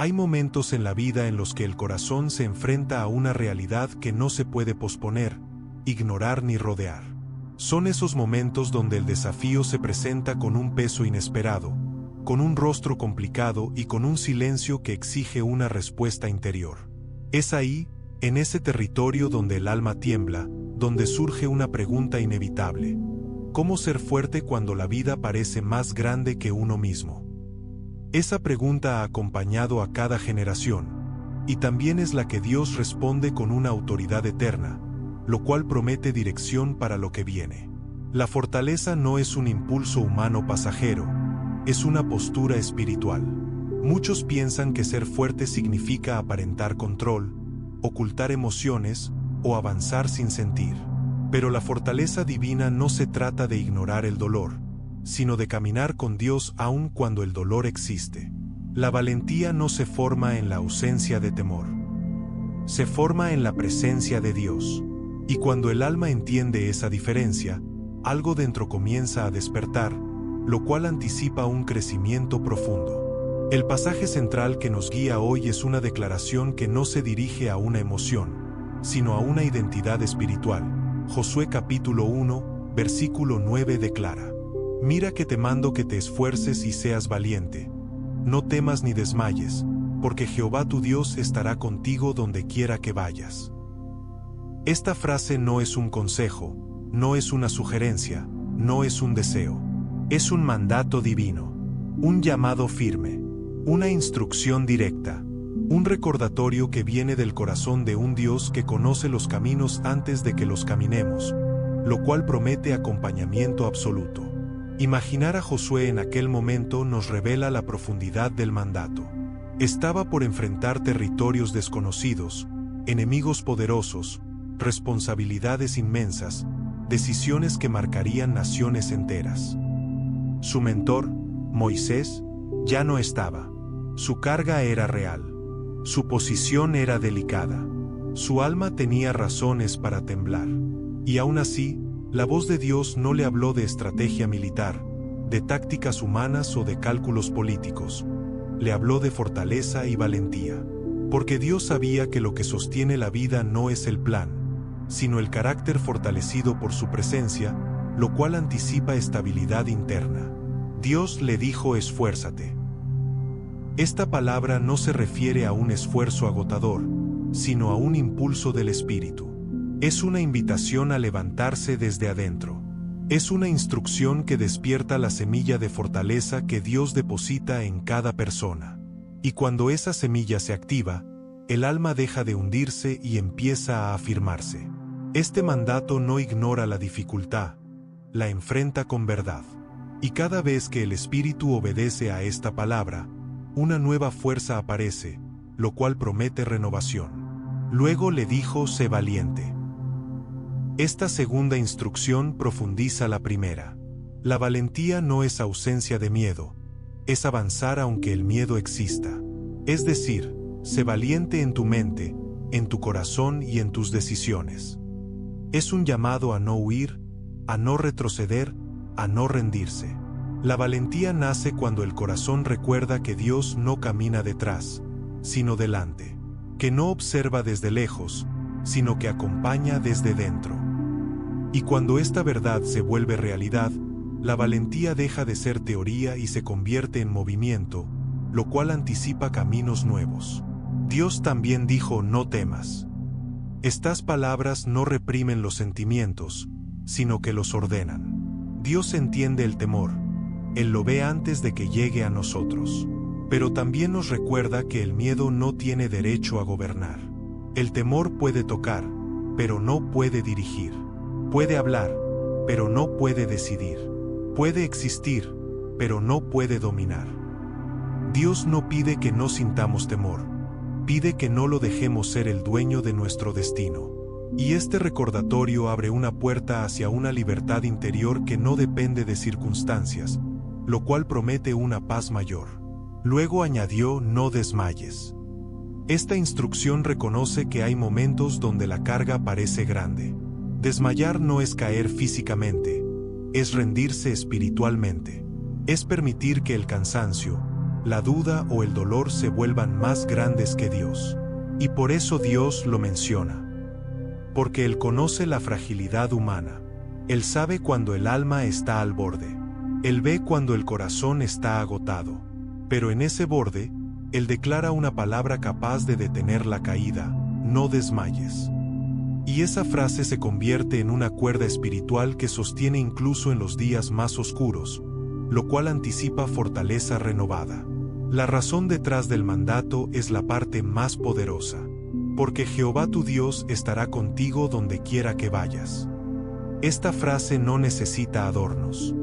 Hay momentos en la vida en los que el corazón se enfrenta a una realidad que no se puede posponer, ignorar ni rodear. Son esos momentos donde el desafío se presenta con un peso inesperado, con un rostro complicado y con un silencio que exige una respuesta interior. Es ahí, en ese territorio donde el alma tiembla, donde surge una pregunta inevitable: ¿cómo ser fuerte cuando la vida parece más grande que uno mismo? Esa pregunta ha acompañado a cada generación, y también es la que Dios responde con una autoridad eterna, lo cual promete dirección para lo que viene. La fortaleza no es un impulso humano pasajero, es una postura espiritual. Muchos piensan que ser fuerte significa aparentar control, ocultar emociones o avanzar sin sentir. Pero la fortaleza divina no se trata de ignorar el dolor, sino de caminar con Dios aun cuando el dolor existe. La valentía no se forma en la ausencia de temor. Se forma en la presencia de Dios. Y cuando el alma entiende esa diferencia, algo dentro comienza a despertar, lo cual anticipa un crecimiento profundo. El pasaje central que nos guía hoy es una declaración que no se dirige a una emoción, sino a una identidad espiritual. Josué capítulo 1, versículo 9 declara: «Mira que te mando que te esfuerces y seas valiente. No temas ni desmayes, porque Jehová tu Dios estará contigo donde quiera que vayas». Esta frase no es un consejo, no es una sugerencia, no es un deseo. Es un mandato divino, un llamado firme, una instrucción directa, un recordatorio que viene del corazón de un Dios que conoce los caminos antes de que los caminemos, lo cual promete acompañamiento absoluto. Imaginar a Josué en aquel momento nos revela la profundidad del mandato. Estaba por enfrentar territorios desconocidos, enemigos poderosos, responsabilidades inmensas, decisiones que marcarían naciones enteras. Su mentor, Moisés, ya no estaba. Su carga era real. Su posición era delicada. Su alma tenía razones para temblar. Y aún así, la voz de Dios no le habló de estrategia militar, de tácticas humanas o de cálculos políticos. Le habló de fortaleza y valentía. Porque Dios sabía que lo que sostiene la vida no es el plan, sino el carácter fortalecido por su presencia, lo cual anticipa estabilidad interna. Dios le dijo: esfuérzate. Esta palabra no se refiere a un esfuerzo agotador, sino a un impulso del espíritu. Es una invitación a levantarse desde adentro. Es una instrucción que despierta la semilla de fortaleza que Dios deposita en cada persona. Y cuando esa semilla se activa, el alma deja de hundirse y empieza a afirmarse. Este mandato no ignora la dificultad, la enfrenta con verdad. Y cada vez que el espíritu obedece a esta palabra, una nueva fuerza aparece, lo cual promete renovación. Luego le dijo: sé valiente. Esta segunda instrucción profundiza la primera. La valentía no es ausencia de miedo, es avanzar aunque el miedo exista. Es decir, sé valiente en tu mente, en tu corazón y en tus decisiones. Es un llamado a no huir, a no retroceder, a no rendirse. La valentía nace cuando el corazón recuerda que Dios no camina detrás, sino delante, que no observa desde lejos, sino que acompaña desde dentro. Y cuando esta verdad se vuelve realidad, la valentía deja de ser teoría y se convierte en movimiento, lo cual anticipa caminos nuevos. Dios también dijo: no temas. Estas palabras no reprimen los sentimientos, sino que los ordenan. Dios entiende el temor. Él lo ve antes de que llegue a nosotros. Pero también nos recuerda que el miedo no tiene derecho a gobernar. El temor puede tocar, pero no puede dirigir. Puede hablar, pero no puede decidir. Puede existir, pero no puede dominar. Dios no pide que no sintamos temor. Pide que no lo dejemos ser el dueño de nuestro destino. Y este recordatorio abre una puerta hacia una libertad interior que no depende de circunstancias, lo cual promete una paz mayor. Luego añadió: no desmayes. Esta instrucción reconoce que hay momentos donde la carga parece grande. Desmayar no es caer físicamente, es rendirse espiritualmente. Es permitir que el cansancio, la duda o el dolor se vuelvan más grandes que Dios. Y por eso Dios lo menciona. Porque Él conoce la fragilidad humana. Él sabe cuando el alma está al borde. Él ve cuando el corazón está agotado. Pero en ese borde, Él declara una palabra capaz de detener la caída: no desmayes. Y esa frase se convierte en una cuerda espiritual que sostiene incluso en los días más oscuros, lo cual anticipa fortaleza renovada. La razón detrás del mandato es la parte más poderosa. Porque Jehová tu Dios estará contigo donde quiera que vayas. Esta frase no necesita adornos.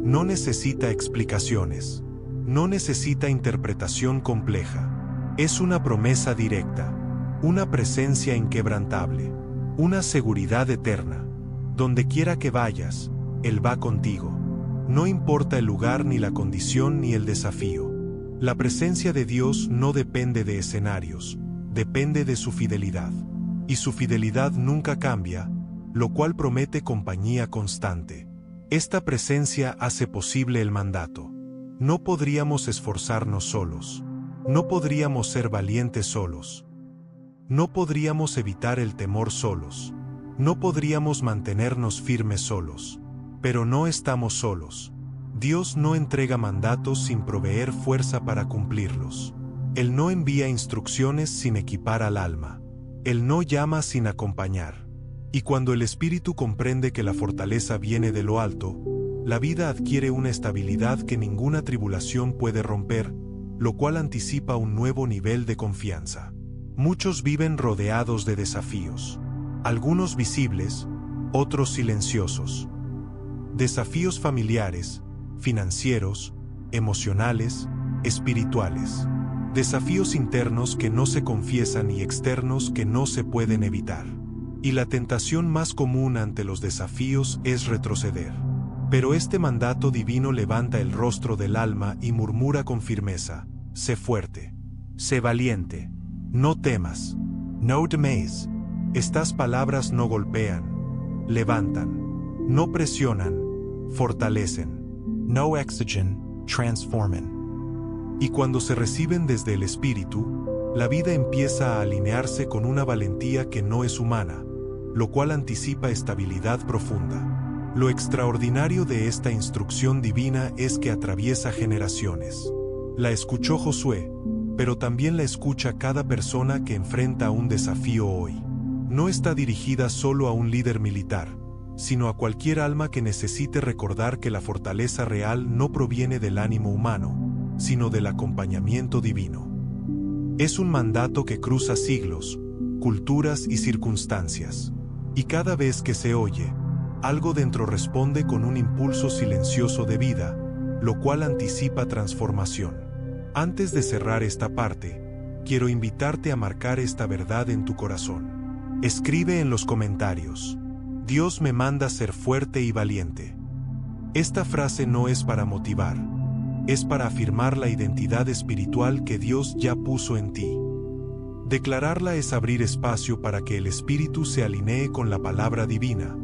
No necesita explicaciones. No necesita interpretación compleja. Es una promesa directa. Una presencia inquebrantable. Una seguridad eterna. Donde quiera que vayas, Él va contigo. No importa el lugar ni la condición ni el desafío. La presencia de Dios no depende de escenarios, depende de su fidelidad. Y su fidelidad nunca cambia, lo cual promete compañía constante. Esta presencia hace posible el mandato. No podríamos esforzarnos solos. No podríamos ser valientes solos. No podríamos evitar el temor solos. No podríamos mantenernos firmes solos. Pero no estamos solos. Dios no entrega mandatos sin proveer fuerza para cumplirlos. Él no envía instrucciones sin equipar al alma. Él no llama sin acompañar. Y cuando el espíritu comprende que la fortaleza viene de lo alto, la vida adquiere una estabilidad que ninguna tribulación puede romper, lo cual anticipa un nuevo nivel de confianza. Muchos viven rodeados de desafíos. Algunos visibles, otros silenciosos. Desafíos familiares, financieros, emocionales, espirituales. Desafíos internos que no se confiesan y externos que no se pueden evitar. Y la tentación más común ante los desafíos es retroceder. Pero este mandato divino levanta el rostro del alma y murmura con firmeza: sé fuerte, sé valiente, no temas, no teméis. Estas palabras no golpean, levantan, no presionan, fortalecen. No exigen, transformen. Y cuando se reciben desde el Espíritu, la vida empieza a alinearse con una valentía que no es humana, lo cual anticipa estabilidad profunda. Lo extraordinario de esta instrucción divina es que atraviesa generaciones. La escuchó Josué, pero también la escucha cada persona que enfrenta un desafío hoy. No está dirigida solo a un líder militar, sino a cualquier alma que necesite recordar que la fortaleza real no proviene del ánimo humano, sino del acompañamiento divino. Es un mandato que cruza siglos, culturas y circunstancias. Y cada vez que se oye, algo dentro responde con un impulso silencioso de vida, lo cual anticipa transformación. Antes de cerrar esta parte, quiero invitarte a marcar esta verdad en tu corazón. Escribe en los comentarios: Dios me manda ser fuerte y valiente. Esta frase no es para motivar, es para afirmar la identidad espiritual que Dios ya puso en ti. Declararla es abrir espacio para que el espíritu se alinee con la palabra divina,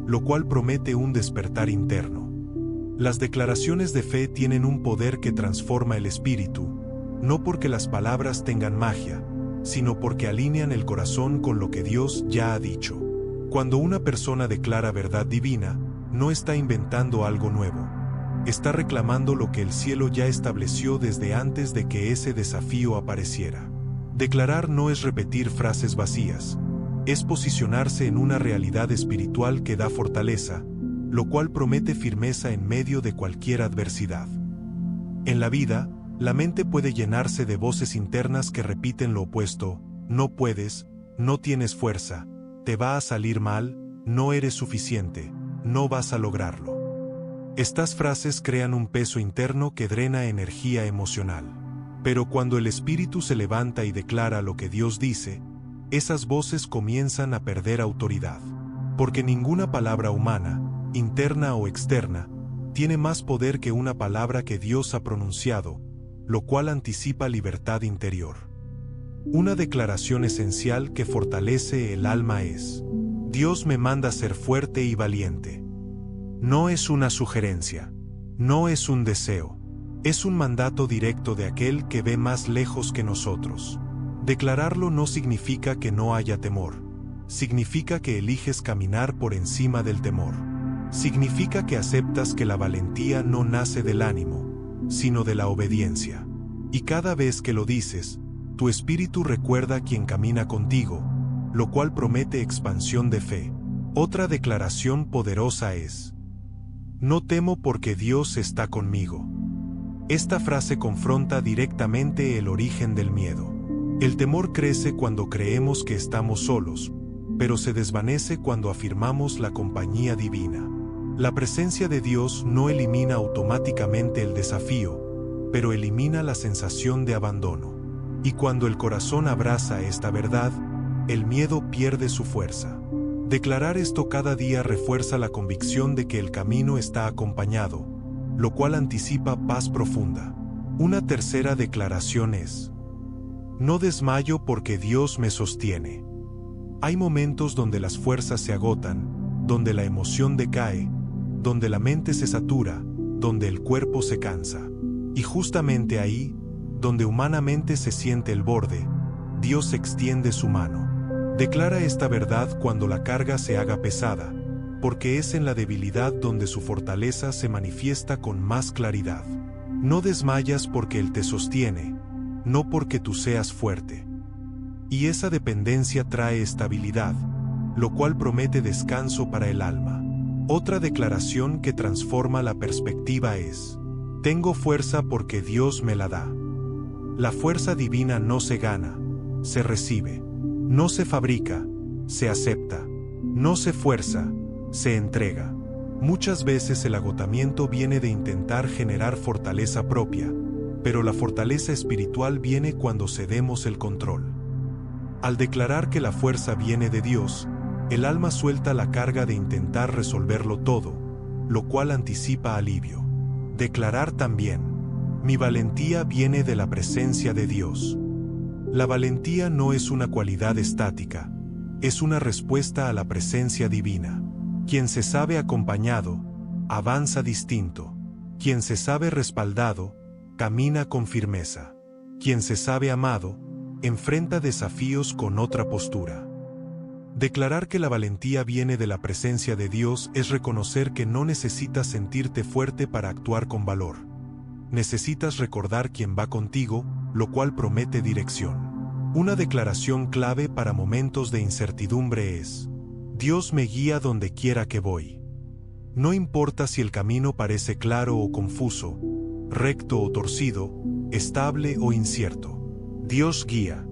lo cual promete un despertar interno. Las declaraciones de fe tienen un poder que transforma el espíritu, no porque las palabras tengan magia, sino porque alinean el corazón con lo que Dios ya ha dicho. Cuando una persona declara verdad divina, no está inventando algo nuevo. Está reclamando lo que el cielo ya estableció desde antes de que ese desafío apareciera. Declarar no es repetir frases vacías, es posicionarse en una realidad espiritual que da fortaleza, lo cual promete firmeza en medio de cualquier adversidad. En la vida, la mente puede llenarse de voces internas que repiten lo opuesto: no puedes, no tienes fuerza, te va a salir mal, no eres suficiente, no vas a lograrlo. Estas frases crean un peso interno que drena energía emocional. Pero cuando el espíritu se levanta y declara lo que Dios dice, esas voces comienzan a perder autoridad. Porque ninguna palabra humana, interna o externa, tiene más poder que una palabra que Dios ha pronunciado, lo cual anticipa libertad interior. Una declaración esencial que fortalece el alma es: Dios me manda ser fuerte y valiente. No es una sugerencia, no es un deseo, Es un mandato directo de aquel que ve más lejos que nosotros. Declararlo no significa que no haya temor. Significa que eliges caminar por encima del temor. Significa que aceptas que la valentía no nace del ánimo, sino de la obediencia. Y cada vez que lo dices, tu espíritu recuerda quien camina contigo, lo cual promete expansión de fe. Otra declaración poderosa es: no temo porque Dios está conmigo. Esta frase confronta directamente el origen del miedo. El temor crece cuando creemos que estamos solos, pero se desvanece cuando afirmamos la compañía divina. La presencia de Dios no elimina automáticamente el desafío, pero elimina la sensación de abandono. Y cuando el corazón abraza esta verdad, el miedo pierde su fuerza. Declarar esto cada día refuerza la convicción de que el camino está acompañado, lo cual anticipa paz profunda. Una tercera declaración es: no desmayo porque Dios me sostiene. Hay momentos donde las fuerzas se agotan, donde la emoción decae, donde la mente se satura, donde el cuerpo se cansa. Y justamente ahí, donde humanamente se siente el borde, Dios extiende su mano. Declara esta verdad cuando la carga se haga pesada, porque es en la debilidad donde su fortaleza se manifiesta con más claridad. No desmayas porque Él te sostiene, no porque tú seas fuerte. Y esa dependencia trae estabilidad, lo cual promete descanso para el alma. Otra declaración que transforma la perspectiva es: tengo fuerza porque Dios me la da. La fuerza divina no se gana, se recibe. No se fabrica, se acepta. No se fuerza, se entrega. Muchas veces el agotamiento viene de intentar generar fortaleza propia, pero la fortaleza espiritual viene cuando cedemos el control. Al declarar que la fuerza viene de Dios, el alma suelta la carga de intentar resolverlo todo, lo cual anticipa alivio. Declarar también: mi valentía viene de la presencia de Dios. La valentía no es una cualidad estática, es una respuesta a la presencia divina. Quien se sabe acompañado, avanza distinto. Quien se sabe respaldado, camina con firmeza. Quien se sabe amado, enfrenta desafíos con otra postura. Declarar que la valentía viene de la presencia de Dios es reconocer que no necesitas sentirte fuerte para actuar con valor. Necesitas recordar quién va contigo, lo cual promete dirección. Una declaración clave para momentos de incertidumbre es: Dios me guía donde quiera que voy. No importa si el camino parece claro o confuso, recto o torcido, estable o incierto. Dios guía.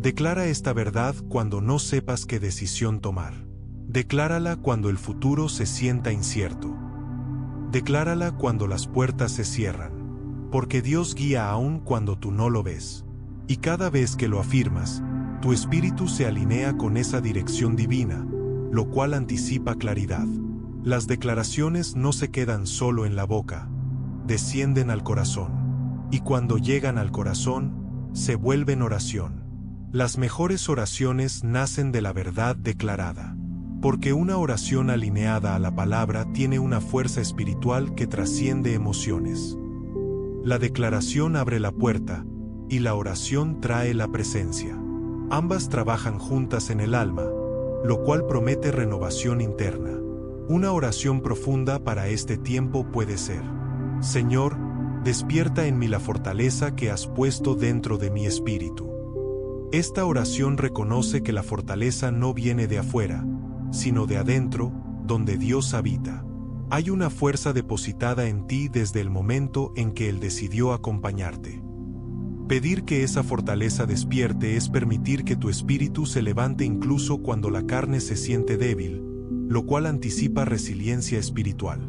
Declara esta verdad cuando no sepas qué decisión tomar. Declárala cuando el futuro se sienta incierto. Declárala cuando las puertas se cierran. Porque Dios guía aún cuando tú no lo ves. Y cada vez que lo afirmas, tu espíritu se alinea con esa dirección divina, lo cual anticipa claridad. Las declaraciones no se quedan solo en la boca, descienden al corazón. Y cuando llegan al corazón, se vuelven oración. Las mejores oraciones nacen de la verdad declarada. Porque una oración alineada a la palabra tiene una fuerza espiritual que trasciende emociones. La declaración abre la puerta, y la oración trae la presencia. Ambas trabajan juntas en el alma, lo cual promete renovación interna. Una oración profunda para este tiempo puede ser: Señor, despierta en mí la fortaleza que has puesto dentro de mi espíritu. Esta oración reconoce que la fortaleza no viene de afuera, sino de adentro, donde Dios habita. Hay una fuerza depositada en ti desde el momento en que Él decidió acompañarte. Pedir que esa fortaleza despierte es permitir que tu espíritu se levante incluso cuando la carne se siente débil, lo cual anticipa resiliencia espiritual.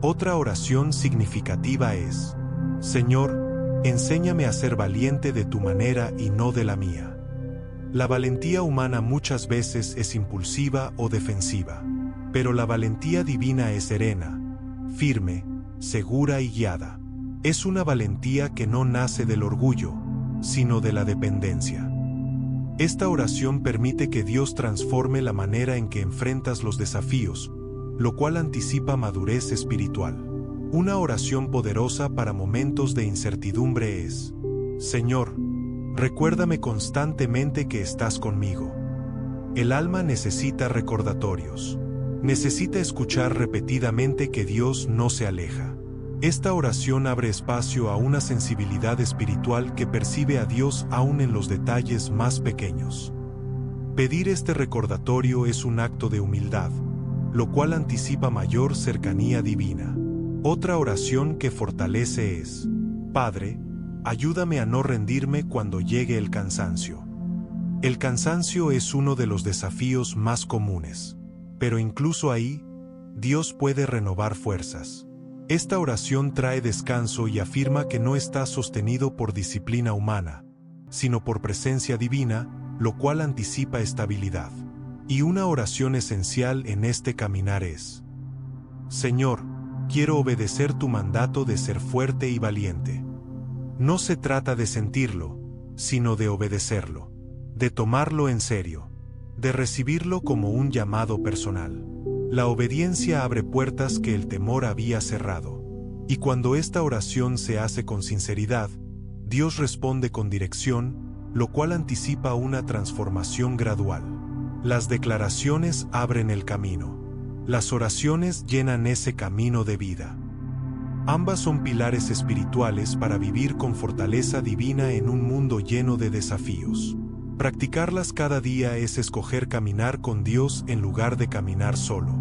Otra oración significativa es: Señor, enséñame a ser valiente de tu manera y no de la mía. La valentía humana muchas veces es impulsiva o defensiva. Pero la valentía divina es serena, firme, segura y guiada. Es una valentía que no nace del orgullo, sino de la dependencia. Esta oración permite que Dios transforme la manera en que enfrentas los desafíos, lo cual anticipa madurez espiritual. Una oración poderosa para momentos de incertidumbre es: Señor, recuérdame constantemente que estás conmigo. El alma necesita recordatorios. Necesita escuchar repetidamente que Dios no se aleja. Esta oración abre espacio a una sensibilidad espiritual que percibe a Dios aún en los detalles más pequeños. Pedir este recordatorio es un acto de humildad, lo cual anticipa mayor cercanía divina. Otra oración que fortalece es: Padre, ayúdame a no rendirme cuando llegue el cansancio. El cansancio es uno de los desafíos más comunes, pero incluso ahí, Dios puede renovar fuerzas. Esta oración trae descanso y afirma que no está sostenido por disciplina humana, sino por presencia divina, lo cual anticipa estabilidad. Y una oración esencial en este caminar es: Señor, quiero obedecer tu mandato de ser fuerte y valiente. No se trata de sentirlo, sino de obedecerlo, de tomarlo en serio, de recibirlo como un llamado personal. La obediencia abre puertas que el temor había cerrado. Y cuando esta oración se hace con sinceridad, Dios responde con dirección, lo cual anticipa una transformación gradual. Las declaraciones abren el camino. Las oraciones llenan ese camino de vida. Ambas son pilares espirituales para vivir con fortaleza divina en un mundo lleno de desafíos. Practicarlas cada día es escoger caminar con Dios en lugar de caminar solo.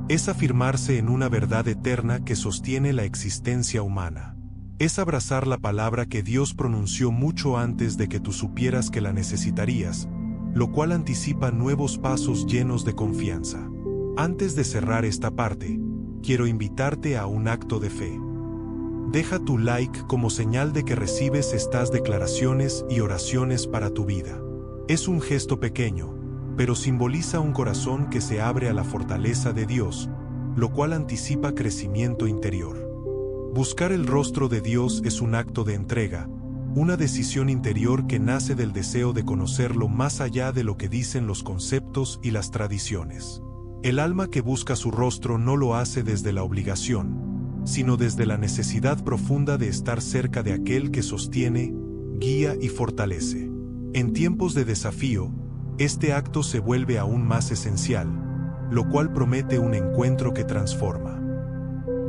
Es afirmarse en una verdad eterna que sostiene la existencia humana. Es abrazar la palabra que Dios pronunció mucho antes de que tú supieras que la necesitarías, lo cual anticipa nuevos pasos llenos de confianza. Antes de cerrar esta parte, quiero invitarte a un acto de fe. Deja tu like como señal de que recibes estas declaraciones y oraciones para tu vida. Es un gesto pequeño, pero simboliza un corazón que se abre a la fortaleza de Dios, lo cual anticipa crecimiento interior. Buscar el rostro de Dios es un acto de entrega, una decisión interior que nace del deseo de conocerlo más allá de lo que dicen los conceptos y las tradiciones. El alma que busca su rostro no lo hace desde la obligación, sino desde la necesidad profunda de estar cerca de aquel que sostiene, guía y fortalece. En tiempos de desafío, este acto se vuelve aún más esencial, lo cual promete un encuentro que transforma.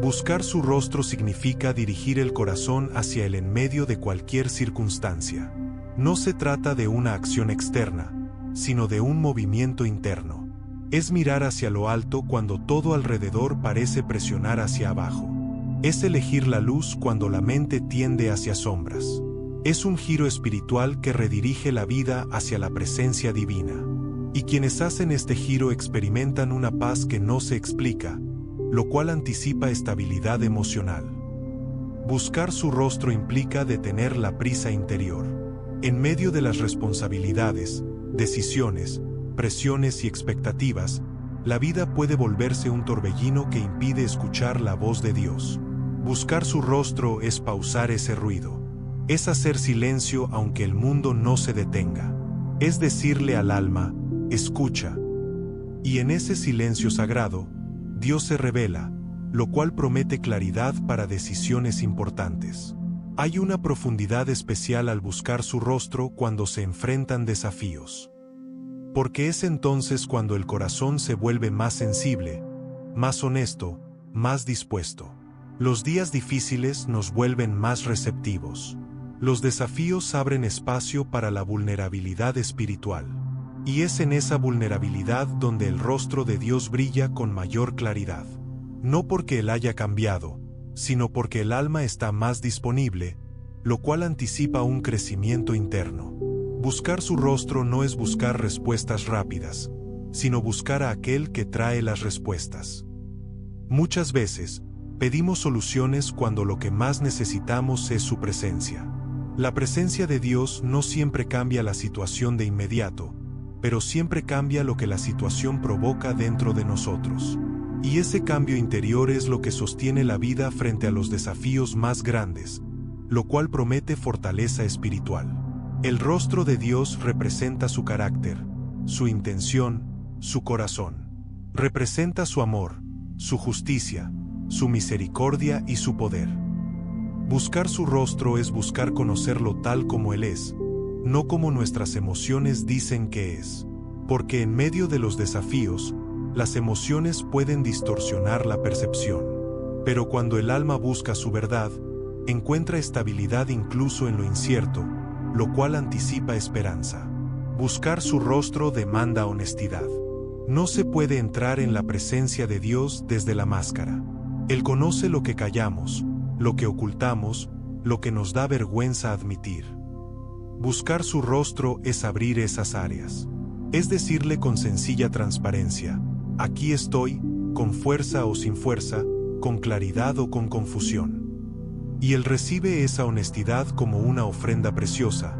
Buscar su rostro significa dirigir el corazón hacia él en medio de cualquier circunstancia. No se trata de una acción externa, sino de un movimiento interno. Es mirar hacia lo alto cuando todo alrededor parece presionar hacia abajo. Es elegir la luz cuando la mente tiende hacia sombras. Es un giro espiritual que redirige la vida hacia la presencia divina. Y quienes hacen este giro experimentan una paz que no se explica, lo cual anticipa estabilidad emocional. Buscar su rostro implica detener la prisa interior. En medio de las responsabilidades, decisiones, presiones y expectativas, la vida puede volverse un torbellino que impide escuchar la voz de Dios. Buscar su rostro es pausar ese ruido. Es hacer silencio aunque el mundo no se detenga. Es decirle al alma, escucha. Y en ese silencio sagrado, Dios se revela, lo cual promete claridad para decisiones importantes. Hay una profundidad especial al buscar su rostro cuando se enfrentan desafíos. Porque es entonces cuando el corazón se vuelve más sensible, más honesto, más dispuesto. Los días difíciles nos vuelven más receptivos. Los desafíos abren espacio para la vulnerabilidad espiritual. Y es en esa vulnerabilidad donde el rostro de Dios brilla con mayor claridad. No porque Él haya cambiado, sino porque el alma está más disponible, lo cual anticipa un crecimiento interno. Buscar su rostro no es buscar respuestas rápidas, sino buscar a aquel que trae las respuestas. Muchas veces, pedimos soluciones cuando lo que más necesitamos es su presencia. La presencia de Dios no siempre cambia la situación de inmediato, pero siempre cambia lo que la situación provoca dentro de nosotros. Y ese cambio interior es lo que sostiene la vida frente a los desafíos más grandes, lo cual promete fortaleza espiritual. El rostro de Dios representa su carácter, su intención, su corazón. Representa su amor, su justicia, su misericordia y su poder. Buscar su rostro es buscar conocerlo tal como Él es, no como nuestras emociones dicen que es. Porque en medio de los desafíos, las emociones pueden distorsionar la percepción. Pero cuando el alma busca su verdad, encuentra estabilidad incluso en lo incierto, lo cual anticipa esperanza. Buscar su rostro demanda honestidad. No se puede entrar en la presencia de Dios desde la máscara. Él conoce lo que callamos, lo que ocultamos, lo que nos da vergüenza admitir. Buscar su rostro es abrir esas áreas. Es decirle con sencilla transparencia: aquí estoy, con fuerza o sin fuerza, con claridad o con confusión. Y Él recibe esa honestidad como una ofrenda preciosa,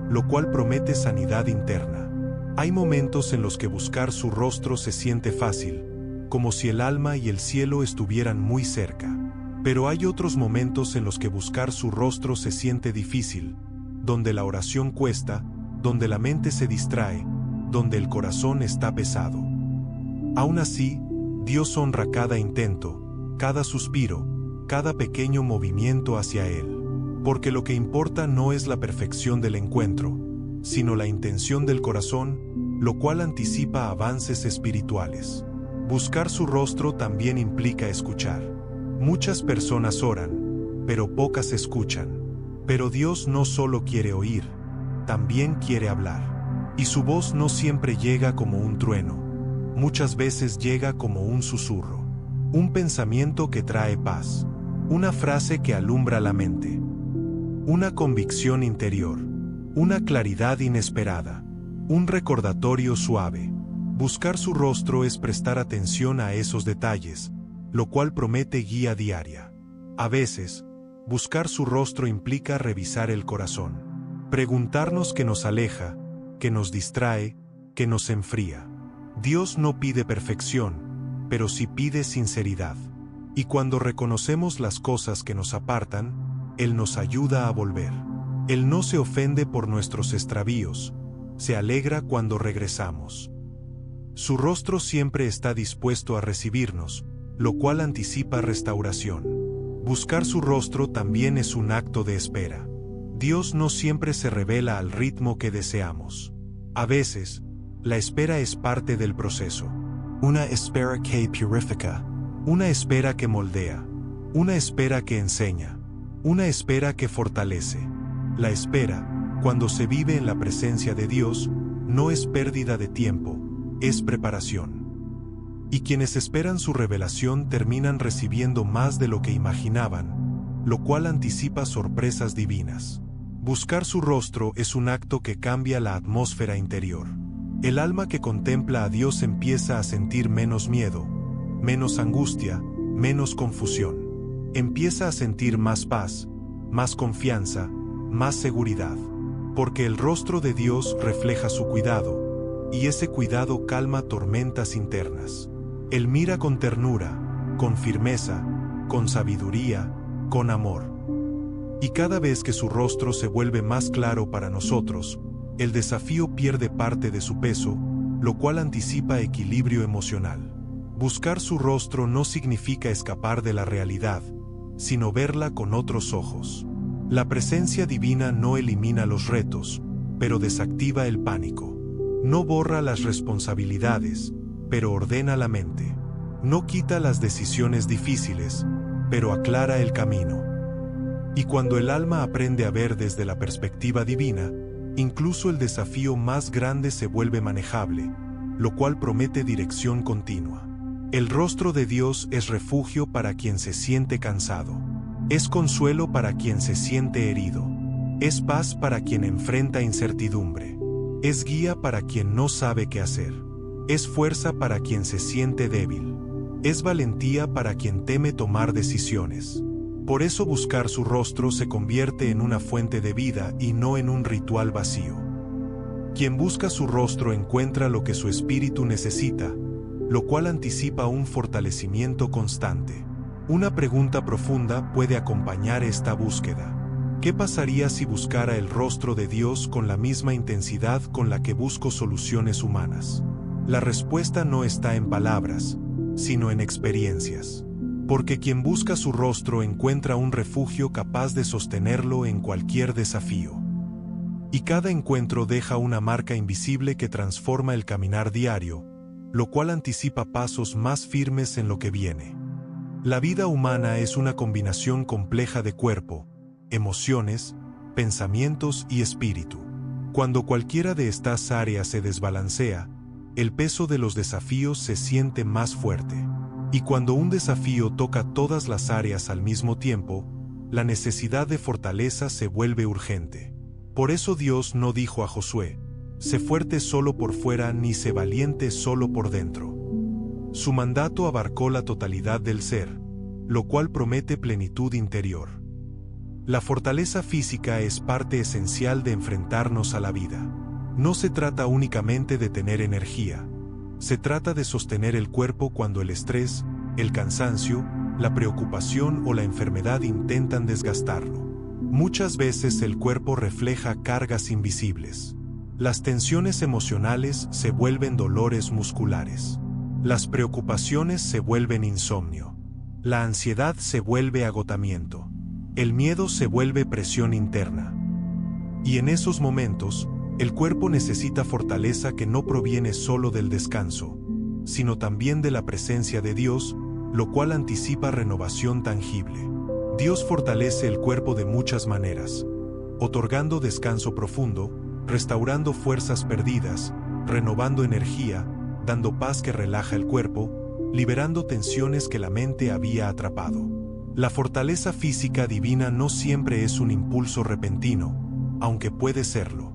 lo cual promete sanidad interna. Hay momentos en los que buscar su rostro se siente fácil, como si el alma y el cielo estuvieran muy cerca. Pero hay otros momentos en los que buscar su rostro se siente difícil, donde la oración cuesta, donde la mente se distrae, donde el corazón está pesado. Aún así, Dios honra cada intento, cada suspiro, cada pequeño movimiento hacia Él. Porque lo que importa no es la perfección del encuentro, sino la intención del corazón, lo cual anticipa avances espirituales. Buscar su rostro también implica escuchar. Muchas personas oran, pero pocas escuchan. Pero Dios no solo quiere oír, también quiere hablar. Y su voz no siempre llega como un trueno. Muchas veces llega como un susurro. Un pensamiento que trae paz. Una frase que alumbra la mente. Una convicción interior. Una claridad inesperada. Un recordatorio suave. Buscar su rostro es prestar atención a esos detalles, lo cual promete guía diaria. A veces, buscar su rostro implica revisar el corazón. Preguntarnos qué nos aleja, qué nos distrae, qué nos enfría. Dios no pide perfección, pero sí pide sinceridad. Y cuando reconocemos las cosas que nos apartan, Él nos ayuda a volver. Él no se ofende por nuestros extravíos, se alegra cuando regresamos. Su rostro siempre está dispuesto a recibirnos, lo cual anticipa restauración. Buscar su rostro también es un acto de espera. Dios no siempre se revela al ritmo que deseamos. A veces, la espera es parte del proceso. Una espera que purifica, una espera que moldea, una espera que enseña, una espera que fortalece. La espera, cuando se vive en la presencia de Dios, no es pérdida de tiempo, es preparación. Y quienes esperan su revelación terminan recibiendo más de lo que imaginaban, lo cual anticipa sorpresas divinas. Buscar su rostro es un acto que cambia la atmósfera interior. El alma que contempla a Dios empieza a sentir menos miedo, menos angustia, menos confusión. Empieza a sentir más paz, más confianza, más seguridad. Porque el rostro de Dios refleja su cuidado, y ese cuidado calma tormentas internas. Él mira con ternura, con firmeza, con sabiduría, con amor. Y cada vez que su rostro se vuelve más claro para nosotros, el desafío pierde parte de su peso, lo cual anticipa equilibrio emocional. Buscar su rostro no significa escapar de la realidad, sino verla con otros ojos. La presencia divina no elimina los retos, pero desactiva el pánico. No borra las responsabilidades, pero ordena la mente. No quita las decisiones difíciles, pero aclara el camino. Y cuando el alma aprende a ver desde la perspectiva divina, incluso el desafío más grande se vuelve manejable, lo cual promete dirección continua. El rostro de Dios es refugio para quien se siente cansado. Es consuelo para quien se siente herido. Es paz para quien enfrenta incertidumbre. Es guía para quien no sabe qué hacer. Es fuerza para quien se siente débil. Es valentía para quien teme tomar decisiones. Por eso buscar su rostro se convierte en una fuente de vida y no en un ritual vacío. Quien busca su rostro encuentra lo que su espíritu necesita, lo cual anticipa un fortalecimiento constante. Una pregunta profunda puede acompañar esta búsqueda. ¿Qué pasaría si buscara el rostro de Dios con la misma intensidad con la que busco soluciones humanas? La respuesta no está en palabras, sino en experiencias. Porque quien busca su rostro encuentra un refugio capaz de sostenerlo en cualquier desafío. Y cada encuentro deja una marca invisible que transforma el caminar diario, lo cual anticipa pasos más firmes en lo que viene. La vida humana es una combinación compleja de cuerpo, emociones, pensamientos y espíritu. Cuando cualquiera de estas áreas se desbalancea, el peso de los desafíos se siente más fuerte. Y cuando un desafío toca todas las áreas al mismo tiempo, la necesidad de fortaleza se vuelve urgente. Por eso Dios no dijo a Josué: sé fuerte solo por fuera ni sé valiente solo por dentro. Su mandato abarcó la totalidad del ser, lo cual promete plenitud interior. La fortaleza física es parte esencial de enfrentarnos a la vida. No se trata únicamente de tener energía. Se trata de sostener el cuerpo cuando el estrés, el cansancio, la preocupación o la enfermedad intentan desgastarlo. Muchas veces el cuerpo refleja cargas invisibles. Las tensiones emocionales se vuelven dolores musculares. Las preocupaciones se vuelven insomnio. La ansiedad se vuelve agotamiento. El miedo se vuelve presión interna. Y en esos momentos, el cuerpo necesita fortaleza que no proviene solo del descanso, sino también de la presencia de Dios, lo cual anticipa renovación tangible. Dios fortalece el cuerpo de muchas maneras, otorgando descanso profundo, restaurando fuerzas perdidas, renovando energía, dando paz que relaja el cuerpo, liberando tensiones que la mente había atrapado. La fortaleza física divina no siempre es un impulso repentino, aunque puede serlo.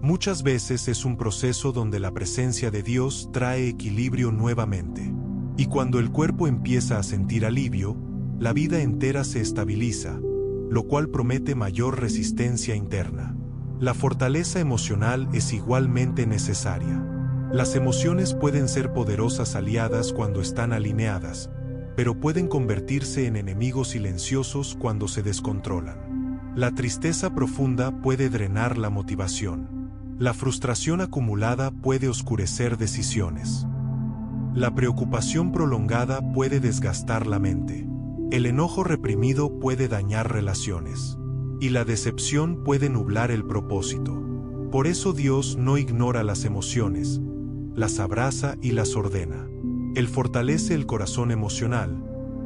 Muchas veces es un proceso donde la presencia de Dios trae equilibrio nuevamente. Y cuando el cuerpo empieza a sentir alivio, la vida entera se estabiliza, lo cual promete mayor resistencia interna. La fortaleza emocional es igualmente necesaria. Las emociones pueden ser poderosas aliadas cuando están alineadas, pero pueden convertirse en enemigos silenciosos cuando se descontrolan. La tristeza profunda puede drenar la motivación. La frustración acumulada puede oscurecer decisiones. La preocupación prolongada puede desgastar la mente. El enojo reprimido puede dañar relaciones. Y la decepción puede nublar el propósito. Por eso Dios no ignora las emociones, las abraza y las ordena. Él fortalece el corazón emocional,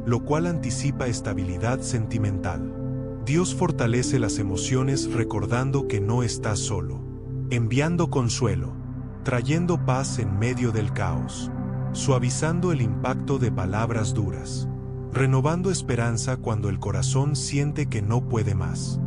lo cual anticipa estabilidad sentimental. Dios fortalece las emociones recordando que no estás solo, enviando consuelo, trayendo paz en medio del caos, suavizando el impacto de palabras duras, renovando esperanza cuando el corazón siente que no puede más,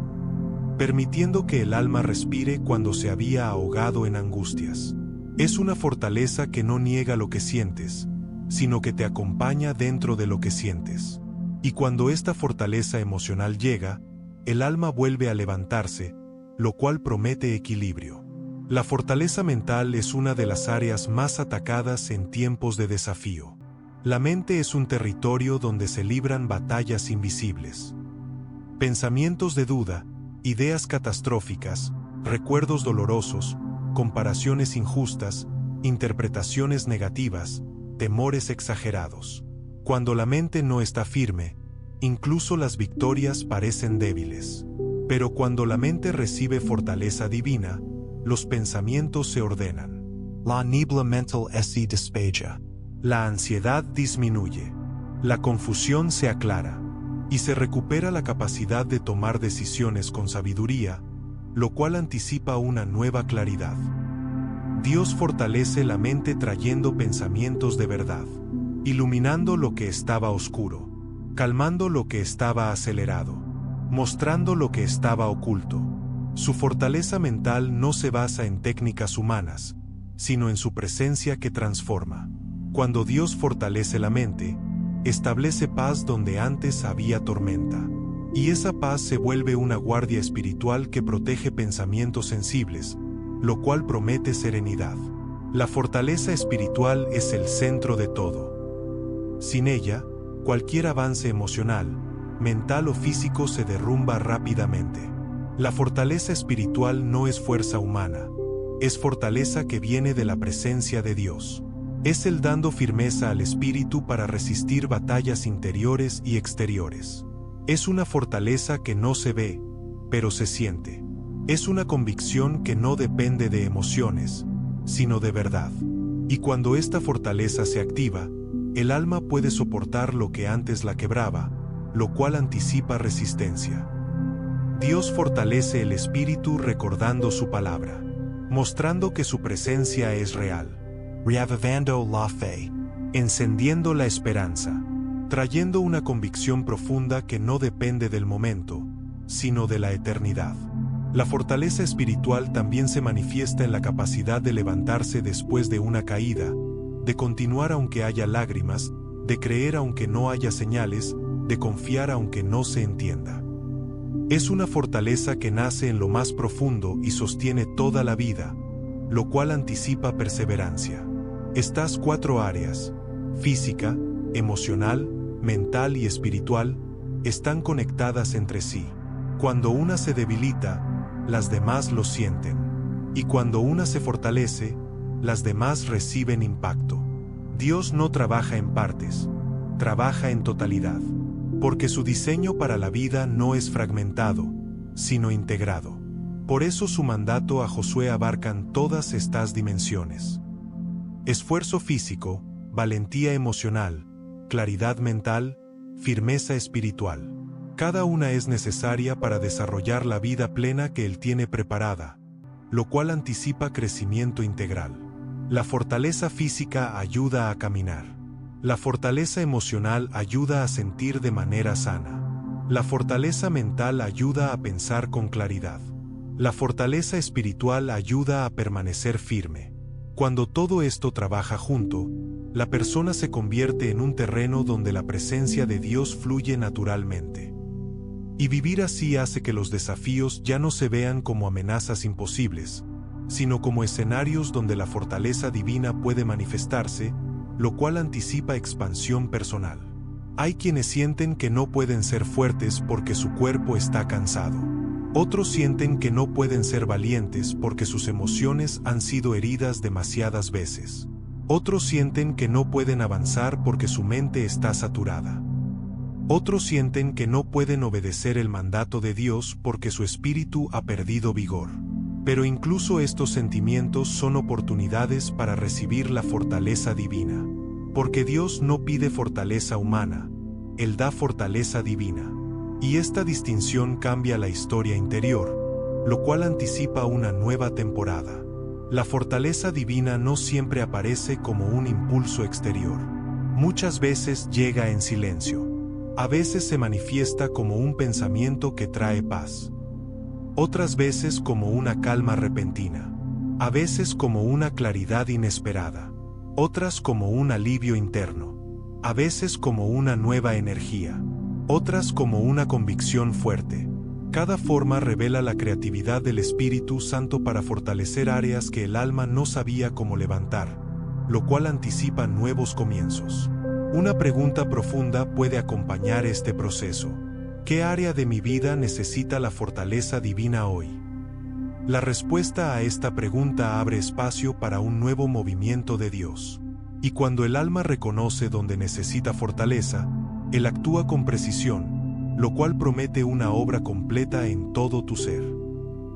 permitiendo que el alma respire cuando se había ahogado en angustias. Es una fortaleza que no niega lo que sientes, sino que te acompaña dentro de lo que sientes. Y cuando esta fortaleza emocional llega, el alma vuelve a levantarse, lo cual promete equilibrio. La fortaleza mental es una de las áreas más atacadas en tiempos de desafío. La mente es un territorio donde se libran batallas invisibles. Pensamientos de duda, ideas catastróficas, recuerdos dolorosos, comparaciones injustas, interpretaciones negativas, temores exagerados. Cuando la mente no está firme, incluso las victorias parecen débiles. Pero cuando la mente recibe fortaleza divina, los pensamientos se ordenan. La niebla mental se despeja. La ansiedad disminuye. La confusión se aclara. Y se recupera la capacidad de tomar decisiones con sabiduría, lo cual anticipa una nueva claridad. Dios fortalece la mente trayendo pensamientos de verdad, iluminando lo que estaba oscuro, calmando lo que estaba acelerado, mostrando lo que estaba oculto. Su fortaleza mental no se basa en técnicas humanas, sino en su presencia que transforma. Cuando Dios fortalece la mente, establece paz donde antes había tormenta. Y esa paz se vuelve una guardia espiritual que protege pensamientos sensibles, lo cual promete serenidad. La fortaleza espiritual es el centro de todo. Sin ella, cualquier avance emocional, mental o físico se derrumba rápidamente. La fortaleza espiritual no es fuerza humana, es fortaleza que viene de la presencia de Dios. Es Él dando firmeza al espíritu para resistir batallas interiores y exteriores. Es una fortaleza que no se ve, pero se siente. Es una convicción que no depende de emociones, sino de verdad. Y cuando esta fortaleza se activa, el alma puede soportar lo que antes la quebraba, lo cual anticipa resistencia. Dios fortalece el espíritu recordando su palabra, mostrando que su presencia es real. Reavivando la fe, encendiendo la esperanza, trayendo una convicción profunda que no depende del momento, sino de la eternidad. La fortaleza espiritual también se manifiesta en la capacidad de levantarse después de una caída, de continuar aunque haya lágrimas, de creer aunque no haya señales, de confiar aunque no se entienda. Es una fortaleza que nace en lo más profundo y sostiene toda la vida, lo cual anticipa perseverancia. Estas 4 áreas, física, emocional, mental y espiritual, están conectadas entre sí. Cuando una se debilita, las demás lo sienten. Y cuando una se fortalece, las demás reciben impacto. Dios no trabaja en partes, trabaja en totalidad. Porque su diseño para la vida no es fragmentado, sino integrado. Por eso su mandato a Josué abarcan todas estas dimensiones. Esfuerzo físico, valentía emocional, claridad mental, firmeza espiritual. Cada una es necesaria para desarrollar la vida plena que Él tiene preparada, lo cual anticipa crecimiento integral. La fortaleza física ayuda a caminar. La fortaleza emocional ayuda a sentir de manera sana. La fortaleza mental ayuda a pensar con claridad. La fortaleza espiritual ayuda a permanecer firme. Cuando todo esto trabaja junto, la persona se convierte en un terreno donde la presencia de Dios fluye naturalmente. Y vivir así hace que los desafíos ya no se vean como amenazas imposibles, sino como escenarios donde la fortaleza divina puede manifestarse, lo cual anticipa expansión personal. Hay quienes sienten que no pueden ser fuertes porque su cuerpo está cansado. Otros sienten que no pueden ser valientes porque sus emociones han sido heridas demasiadas veces. Otros sienten que no pueden avanzar porque su mente está saturada. Otros sienten que no pueden obedecer el mandato de Dios porque su espíritu ha perdido vigor. Pero incluso estos sentimientos son oportunidades para recibir la fortaleza divina. Porque Dios no pide fortaleza humana, Él da fortaleza divina. Y esta distinción cambia la historia interior, lo cual anticipa una nueva temporada. La fortaleza divina no siempre aparece como un impulso exterior. Muchas veces llega en silencio. A veces se manifiesta como un pensamiento que trae paz. Otras veces como una calma repentina. A veces como una claridad inesperada. Otras como un alivio interno. A veces como una nueva energía. Otras como una convicción fuerte. Cada forma revela la creatividad del Espíritu Santo para fortalecer áreas que el alma no sabía cómo levantar, lo cual anticipa nuevos comienzos. Una pregunta profunda puede acompañar este proceso. ¿Qué área de mi vida necesita la fortaleza divina hoy? La respuesta a esta pregunta abre espacio para un nuevo movimiento de Dios. Y cuando el alma reconoce donde necesita fortaleza, Él actúa con precisión, lo cual promete una obra completa en todo tu ser.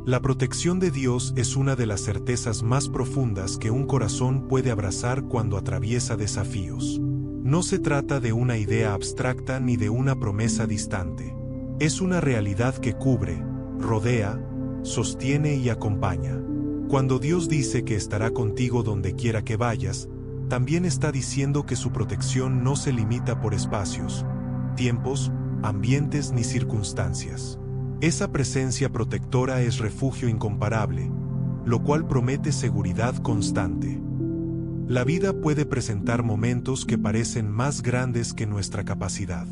La protección de Dios es una de las certezas más profundas que un corazón puede abrazar cuando atraviesa desafíos. No se trata de una idea abstracta ni de una promesa distante. Es una realidad que cubre, rodea, sostiene y acompaña. Cuando Dios dice que estará contigo donde quiera que vayas, también está diciendo que su protección no se limita por espacios, tiempos, ambientes ni circunstancias. Esa presencia protectora es refugio incomparable, lo cual promete seguridad constante. La vida puede presentar momentos que parecen más grandes que nuestra capacidad.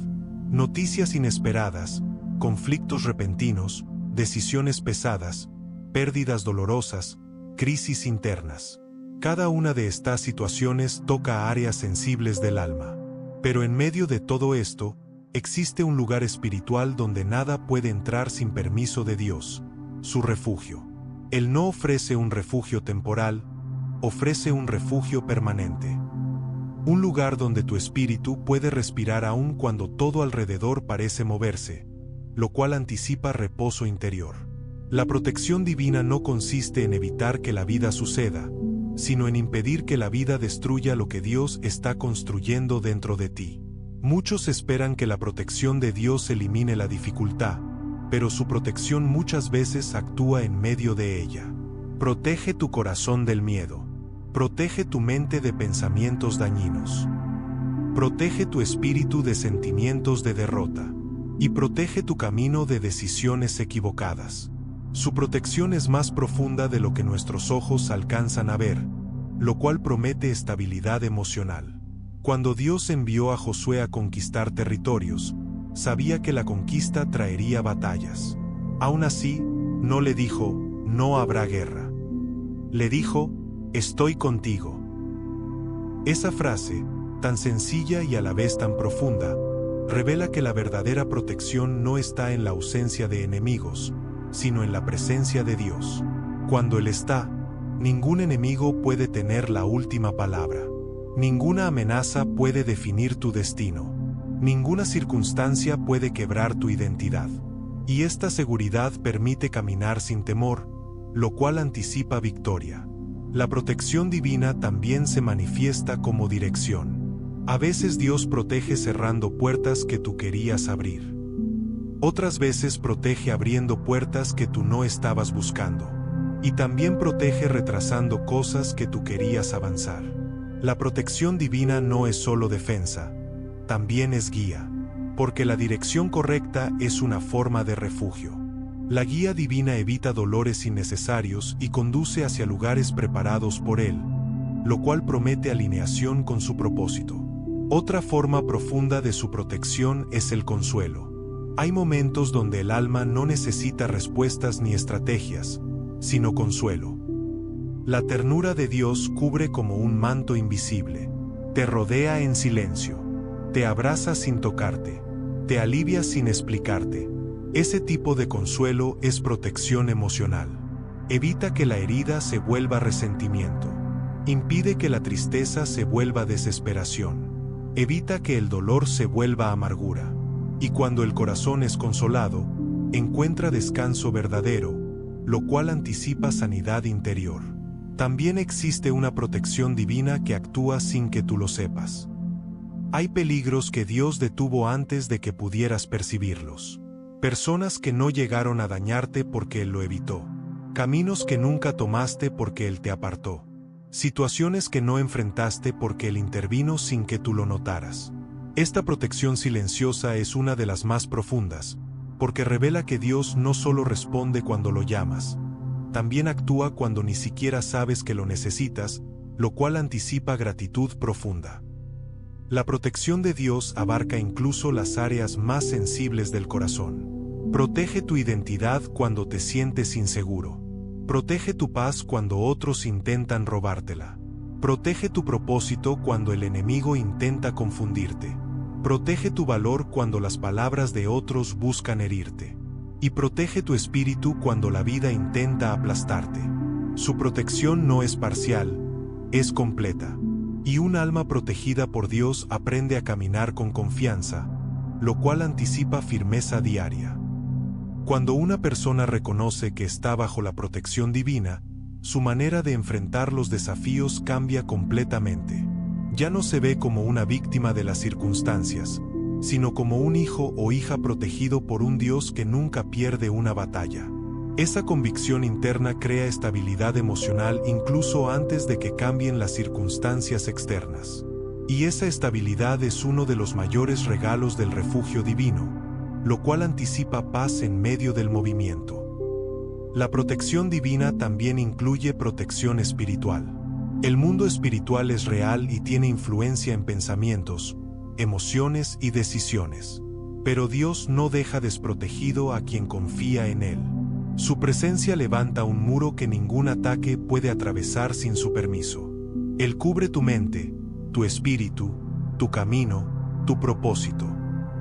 Noticias inesperadas, conflictos repentinos, decisiones pesadas, pérdidas dolorosas, crisis internas. Cada una de estas situaciones toca áreas sensibles del alma. Pero en medio de todo esto, existe un lugar espiritual donde nada puede entrar sin permiso de Dios, su refugio. Él no ofrece un refugio temporal, ofrece un refugio permanente. Un lugar donde tu espíritu puede respirar aún cuando todo alrededor parece moverse, lo cual anticipa reposo interior. La protección divina no consiste en evitar que la vida suceda, sino en impedir que la vida destruya lo que Dios está construyendo dentro de ti. Muchos esperan que la protección de Dios elimine la dificultad, pero su protección muchas veces actúa en medio de ella. Protege tu corazón del miedo. Protege tu mente de pensamientos dañinos. Protege tu espíritu de sentimientos de derrota. Y protege tu camino de decisiones equivocadas. Su protección es más profunda de lo que nuestros ojos alcanzan a ver, lo cual promete estabilidad emocional. Cuando Dios envió a Josué a conquistar territorios, sabía que la conquista traería batallas. Aún así, no le dijo, no habrá guerra. Le dijo, estoy contigo. Esa frase, tan sencilla y a la vez tan profunda, revela que la verdadera protección no está en la ausencia de enemigos, sino en la presencia de Dios. Cuando Él está, ningún enemigo puede tener la última palabra. Ninguna amenaza puede definir tu destino. Ninguna circunstancia puede quebrar tu identidad. Y esta seguridad permite caminar sin temor, lo cual anticipa victoria. La protección divina también se manifiesta como dirección. A veces Dios protege cerrando puertas que tú querías abrir. Otras veces protege abriendo puertas que tú no estabas buscando. Y también protege retrasando cosas que tú querías avanzar. La protección divina no es solo defensa, también es guía, porque la dirección correcta es una forma de refugio. La guía divina evita dolores innecesarios y conduce hacia lugares preparados por Él, lo cual promete alineación con su propósito. Otra forma profunda de su protección es el consuelo. Hay momentos donde el alma no necesita respuestas ni estrategias, sino consuelo. La ternura de Dios cubre como un manto invisible, te rodea en silencio, te abraza sin tocarte, te alivia sin explicarte. Ese tipo de consuelo es protección emocional. Evita que la herida se vuelva resentimiento. Impide que la tristeza se vuelva desesperación. Evita que el dolor se vuelva amargura. Y cuando el corazón es consolado, encuentra descanso verdadero, lo cual anticipa sanidad interior. También existe una protección divina que actúa sin que tú lo sepas. Hay peligros que Dios detuvo antes de que pudieras percibirlos. Personas que no llegaron a dañarte porque Él lo evitó. Caminos que nunca tomaste porque Él te apartó. Situaciones que no enfrentaste porque Él intervino sin que tú lo notaras. Esta protección silenciosa es una de las más profundas, porque revela que Dios no solo responde cuando lo llamas, también actúa cuando ni siquiera sabes que lo necesitas, lo cual anticipa gratitud profunda. La protección de Dios abarca incluso las áreas más sensibles del corazón. Protege tu identidad cuando te sientes inseguro. Protege tu paz cuando otros intentan robártela. Protege tu propósito cuando el enemigo intenta confundirte. Protege tu valor cuando las palabras de otros buscan herirte. Y protege tu espíritu cuando la vida intenta aplastarte. Su protección no es parcial, es completa. Y un alma protegida por Dios aprende a caminar con confianza, lo cual anticipa firmeza diaria. Cuando una persona reconoce que está bajo la protección divina, su manera de enfrentar los desafíos cambia completamente. Ya no se ve como una víctima de las circunstancias, sino como un hijo o hija protegido por un Dios que nunca pierde una batalla. Esa convicción interna crea estabilidad emocional incluso antes de que cambien las circunstancias externas. Y esa estabilidad es uno de los mayores regalos del refugio divino, lo cual anticipa paz en medio del movimiento. La protección divina también incluye protección espiritual. El mundo espiritual es real y tiene influencia en pensamientos, emociones y decisiones. Pero Dios no deja desprotegido a quien confía en Él. Su presencia levanta un muro que ningún ataque puede atravesar sin su permiso. Él cubre tu mente, tu espíritu, tu camino, tu propósito.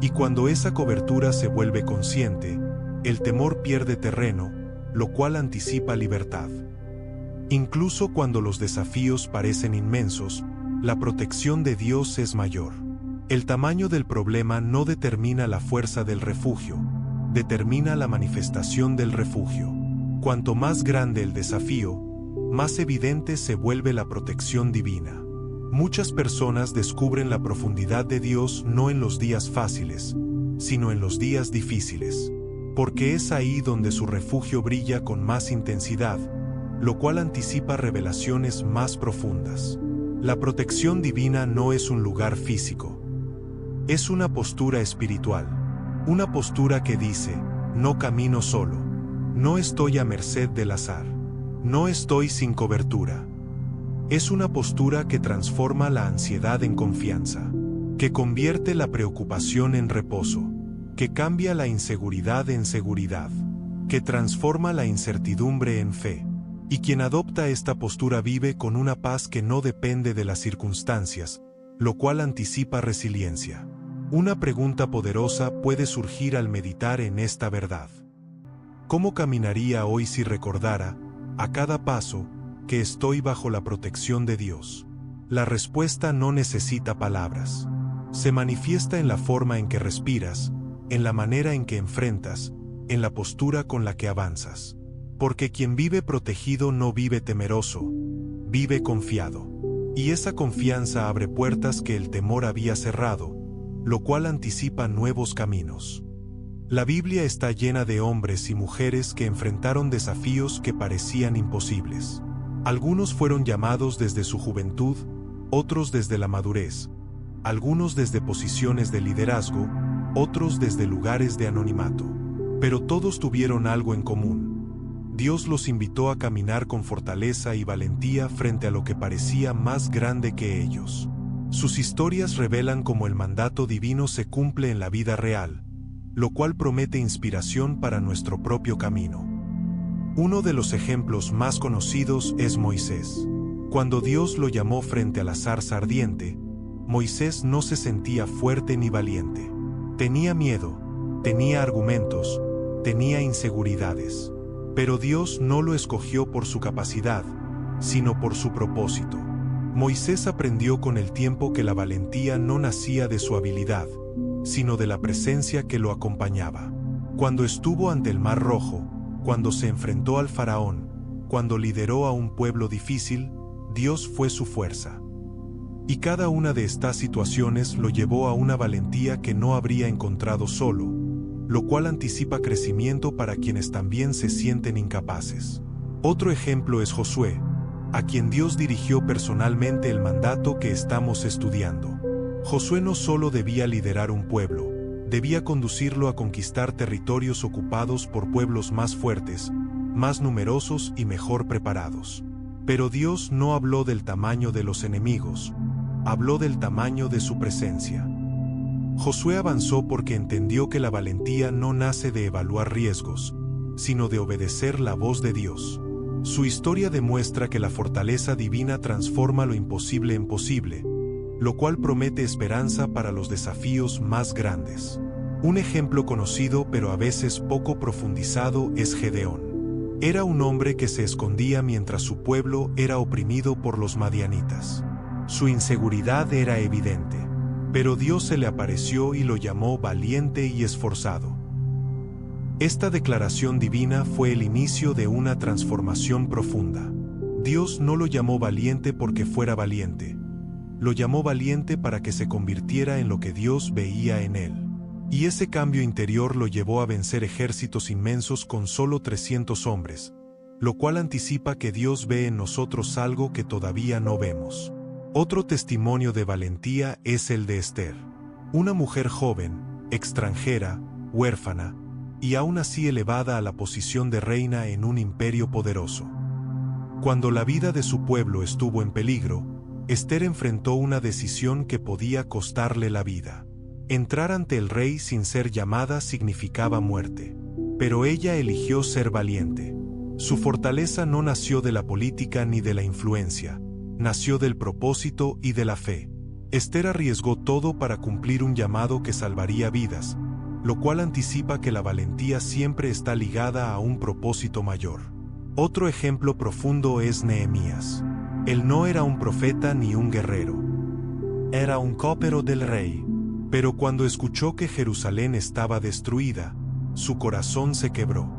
Y cuando esa cobertura se vuelve consciente, el temor pierde terreno, lo cual anticipa libertad. Incluso cuando los desafíos parecen inmensos, La protección de Dios es mayor. El tamaño del problema no determina la fuerza del refugio, determina la manifestación del refugio. Cuanto más grande el desafío, más evidente se vuelve la protección divina. Muchas personas descubren la profundidad de Dios no en los días fáciles, sino en los días difíciles, porque es ahí donde su refugio brilla con más intensidad, lo cual anticipa revelaciones más profundas. La protección divina no es un lugar físico. Es una postura espiritual, una postura que dice, no camino solo, no estoy a merced del azar, no estoy sin cobertura. Es una postura que transforma la ansiedad en confianza, que convierte la preocupación en reposo, que cambia la inseguridad en seguridad, que transforma la incertidumbre en fe. Y quien adopta esta postura vive con una paz que no depende de las circunstancias, lo cual anticipa resiliencia. Una pregunta poderosa puede surgir al meditar en esta verdad. ¿Cómo caminaría hoy si recordara, a cada paso, que estoy bajo la protección de Dios? La respuesta no necesita palabras. Se manifiesta en la forma en que respiras, en la manera en que enfrentas, en la postura con la que avanzas. Porque quien vive protegido no vive temeroso, vive confiado. Y esa confianza abre puertas que el temor había cerrado, lo cual anticipa nuevos caminos. La Biblia está llena de hombres y mujeres que enfrentaron desafíos que parecían imposibles. Algunos fueron llamados desde su juventud, otros desde la madurez, algunos desde posiciones de liderazgo, otros desde lugares de anonimato. Pero todos tuvieron algo en común. Dios los invitó a caminar con fortaleza y valentía frente a lo que parecía más grande que ellos. Sus historias revelan cómo el mandato divino se cumple en la vida real, lo cual promete inspiración para nuestro propio camino. Uno de los ejemplos más conocidos es Moisés. Cuando Dios lo llamó frente a la zarza ardiente, Moisés no se sentía fuerte ni valiente. Tenía miedo, tenía argumentos, tenía inseguridades. Pero Dios no lo escogió por su capacidad, sino por su propósito. Moisés aprendió con el tiempo que la valentía no nacía de su habilidad, sino de la presencia que lo acompañaba. Cuando estuvo ante el Mar Rojo, cuando se enfrentó al faraón, cuando lideró a un pueblo difícil, Dios fue su fuerza. Y cada una de estas situaciones lo llevó a una valentía que no habría encontrado solo, lo cual anticipa crecimiento para quienes también se sienten incapaces. Otro ejemplo es Josué, a quien Dios dirigió personalmente el mandato que estamos estudiando. Josué no solo debía liderar un pueblo, debía conducirlo a conquistar territorios ocupados por pueblos más fuertes, más numerosos y mejor preparados. Pero Dios no habló del tamaño de los enemigos, habló del tamaño de su presencia. Josué avanzó porque entendió que la valentía no nace de evaluar riesgos, sino de obedecer la voz de Dios. Su historia demuestra que la fortaleza divina transforma lo imposible en posible, lo cual promete esperanza para los desafíos más grandes. Un ejemplo conocido pero a veces poco profundizado es Gedeón. Era un hombre que se escondía mientras su pueblo era oprimido por los madianitas. Su inseguridad era evidente. Pero Dios se le apareció y lo llamó valiente y esforzado. Esta declaración divina fue el inicio de una transformación profunda. Dios no lo llamó valiente porque fuera valiente. Lo llamó valiente para que se convirtiera en lo que Dios veía en él. Y ese cambio interior lo llevó a vencer ejércitos inmensos con solo 300 hombres, lo cual anticipa que Dios ve en nosotros algo que todavía no vemos. Otro testimonio de valentía es el de Esther, una mujer joven, extranjera, huérfana, y aún así elevada a la posición de reina en un imperio poderoso. Cuando la vida de su pueblo estuvo en peligro, Esther enfrentó una decisión que podía costarle la vida. Entrar ante el rey sin ser llamada significaba muerte, pero ella eligió ser valiente. Su fortaleza no nació de la política ni de la influencia, nació del propósito y de la fe. Esther arriesgó todo para cumplir un llamado que salvaría vidas, lo cual anticipa que la valentía siempre está ligada a un propósito mayor. Otro ejemplo profundo es Nehemías. Él no era un profeta ni un guerrero. Era un copero del rey. Pero cuando escuchó que Jerusalén estaba destruida, su corazón se quebró.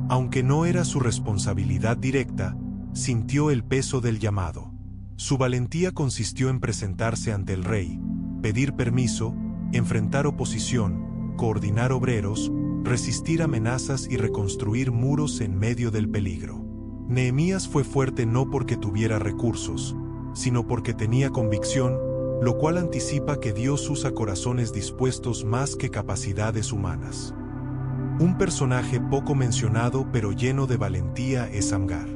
Aunque no era su responsabilidad directa, sintió el peso del llamado. Su valentía consistió en presentarse ante el rey, pedir permiso, enfrentar oposición, coordinar obreros, resistir amenazas y reconstruir muros en medio del peligro. Nehemías fue fuerte no porque tuviera recursos, sino porque tenía convicción, lo cual anticipa que Dios usa corazones dispuestos más que capacidades humanas. Un personaje poco mencionado pero lleno de valentía es Samgar.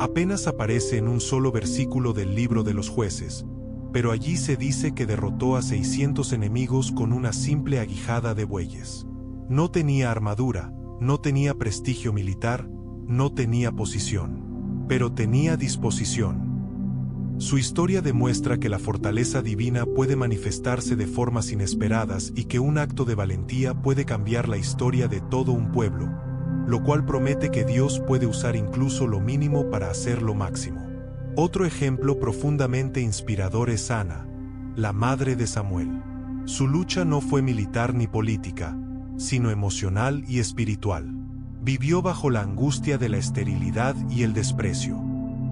Apenas aparece en un solo versículo del libro de los Jueces, pero allí se dice que derrotó a 600 enemigos con una simple aguijada de bueyes. No tenía armadura, no tenía prestigio militar, no tenía posición, pero tenía disposición. Su historia demuestra que la fortaleza divina puede manifestarse de formas inesperadas y que un acto de valentía puede cambiar la historia de todo un pueblo, lo cual promete que Dios puede usar incluso lo mínimo para hacer lo máximo. Otro ejemplo profundamente inspirador es Ana, la madre de Samuel. Su lucha no fue militar ni política, sino emocional y espiritual. Vivió bajo la angustia de la esterilidad y el desprecio.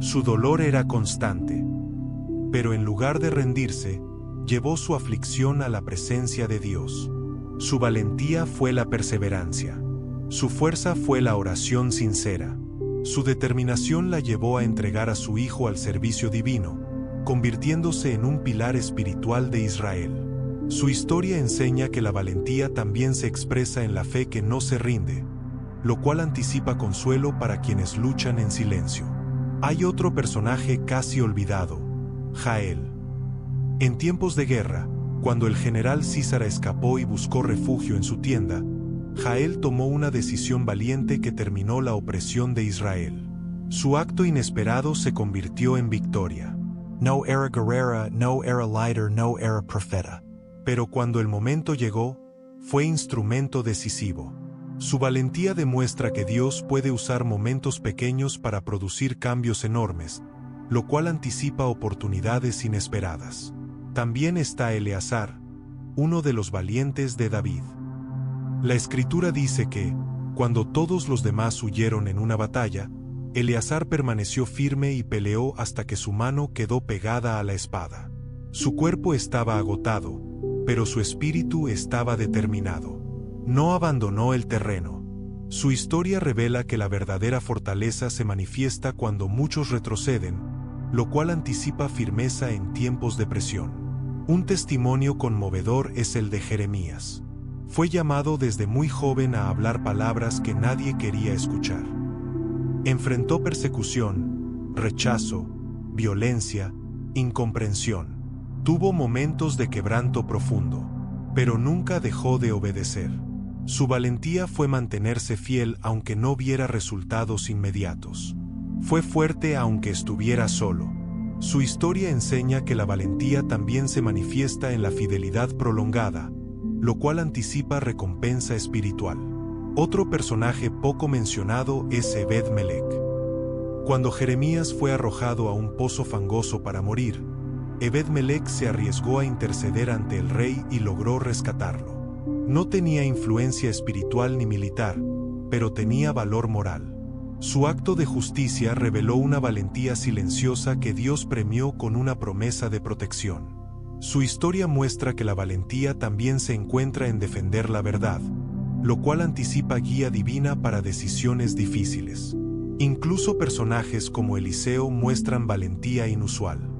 Su dolor era constante. Pero en lugar de rendirse, llevó su aflicción a la presencia de Dios. Su valentía fue la perseverancia. Su fuerza fue la oración sincera. Su determinación la llevó a entregar a su hijo al servicio divino, convirtiéndose en un pilar espiritual de Israel. Su historia enseña que la valentía también se expresa en la fe que no se rinde, lo cual anticipa consuelo para quienes luchan en silencio. Hay otro personaje casi olvidado, Jael. En tiempos de guerra, cuando el general Sísara escapó y buscó refugio en su tienda, Jael tomó una decisión valiente que terminó la opresión de Israel. Su acto inesperado se convirtió en victoria. No era guerrera, no era líder, no era profeta. Pero cuando el momento llegó, fue instrumento decisivo. Su valentía demuestra que Dios puede usar momentos pequeños para producir cambios enormes, lo cual anticipa oportunidades inesperadas. También está Eleazar, uno de los valientes de David. La Escritura dice que, cuando todos los demás huyeron en una batalla, Eleazar permaneció firme y peleó hasta que su mano quedó pegada a la espada. Su cuerpo estaba agotado, pero su espíritu estaba determinado. No abandonó el terreno. Su historia revela que la verdadera fortaleza se manifiesta cuando muchos retroceden, lo cual anticipa firmeza en tiempos de presión. Un testimonio conmovedor es el de Jeremías. Fue llamado desde muy joven a hablar palabras que nadie quería escuchar. Enfrentó persecución, rechazo, violencia, incomprensión. Tuvo momentos de quebranto profundo, pero nunca dejó de obedecer. Su valentía fue mantenerse fiel aunque no viera resultados inmediatos. Fue fuerte aunque estuviera solo. Su historia enseña que la valentía también se manifiesta en la fidelidad prolongada, lo cual anticipa recompensa espiritual. Otro personaje poco mencionado es Ebed-Melech. Cuando Jeremías fue arrojado a un pozo fangoso para morir, Ebed-Melech se arriesgó a interceder ante el rey y logró rescatarlo. No tenía influencia espiritual ni militar, pero tenía valor moral. Su acto de justicia reveló una valentía silenciosa que Dios premió con una promesa de protección. Su historia muestra que la valentía también se encuentra en defender la verdad, lo cual anticipa guía divina para decisiones difíciles. Incluso personajes como Eliseo muestran valentía inusual.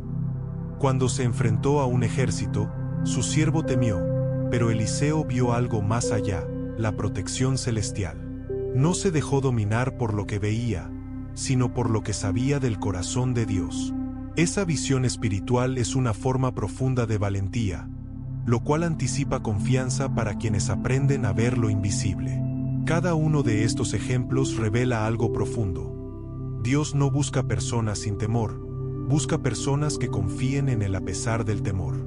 Cuando se enfrentó a un ejército, su siervo temió, pero Eliseo vio algo más allá, la protección celestial. No se dejó dominar por lo que veía, sino por lo que sabía del corazón de Dios. Esa visión espiritual es una forma profunda de valentía, lo cual anticipa confianza para quienes aprenden a ver lo invisible. Cada uno de estos ejemplos revela algo profundo. Dios no busca personas sin temor, busca personas que confíen en Él a pesar del temor.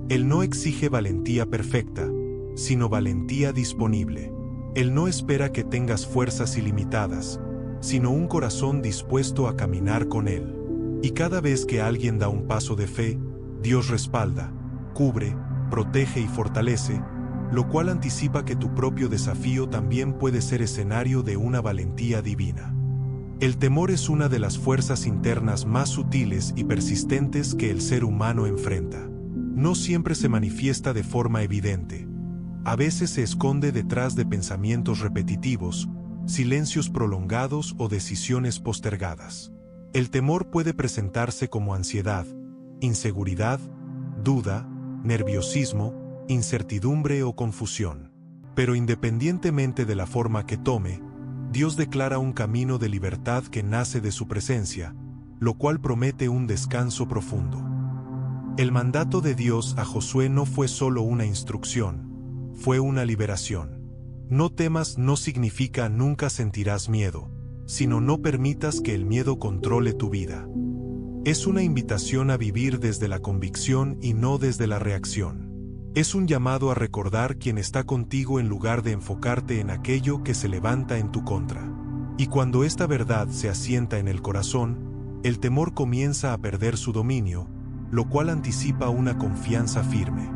Él no exige valentía perfecta, sino valentía disponible. Él no espera que tengas fuerzas ilimitadas, sino un corazón dispuesto a caminar con Él. Y cada vez que alguien da un paso de fe, Dios respalda, cubre, protege y fortalece, lo cual anticipa que tu propio desafío también puede ser escenario de una valentía divina. El temor es una de las fuerzas internas más sutiles y persistentes que el ser humano enfrenta. No siempre se manifiesta de forma evidente. A veces se esconde detrás de pensamientos repetitivos, silencios prolongados o decisiones postergadas. El temor puede presentarse como ansiedad, inseguridad, duda, nerviosismo, incertidumbre o confusión. Pero independientemente de la forma que tome, Dios declara un camino de libertad que nace de su presencia, lo cual promete un descanso profundo. El mandato de Dios a Josué no fue solo una instrucción, fue una liberación. No temas no significa nunca sentirás miedo, sino no permitas que el miedo controle tu vida. Es una invitación a vivir desde la convicción y no desde la reacción. Es un llamado a recordar quién está contigo en lugar de enfocarte en aquello que se levanta en tu contra. Y cuando esta verdad se asienta en el corazón, el temor comienza a perder su dominio, lo cual anticipa una confianza firme.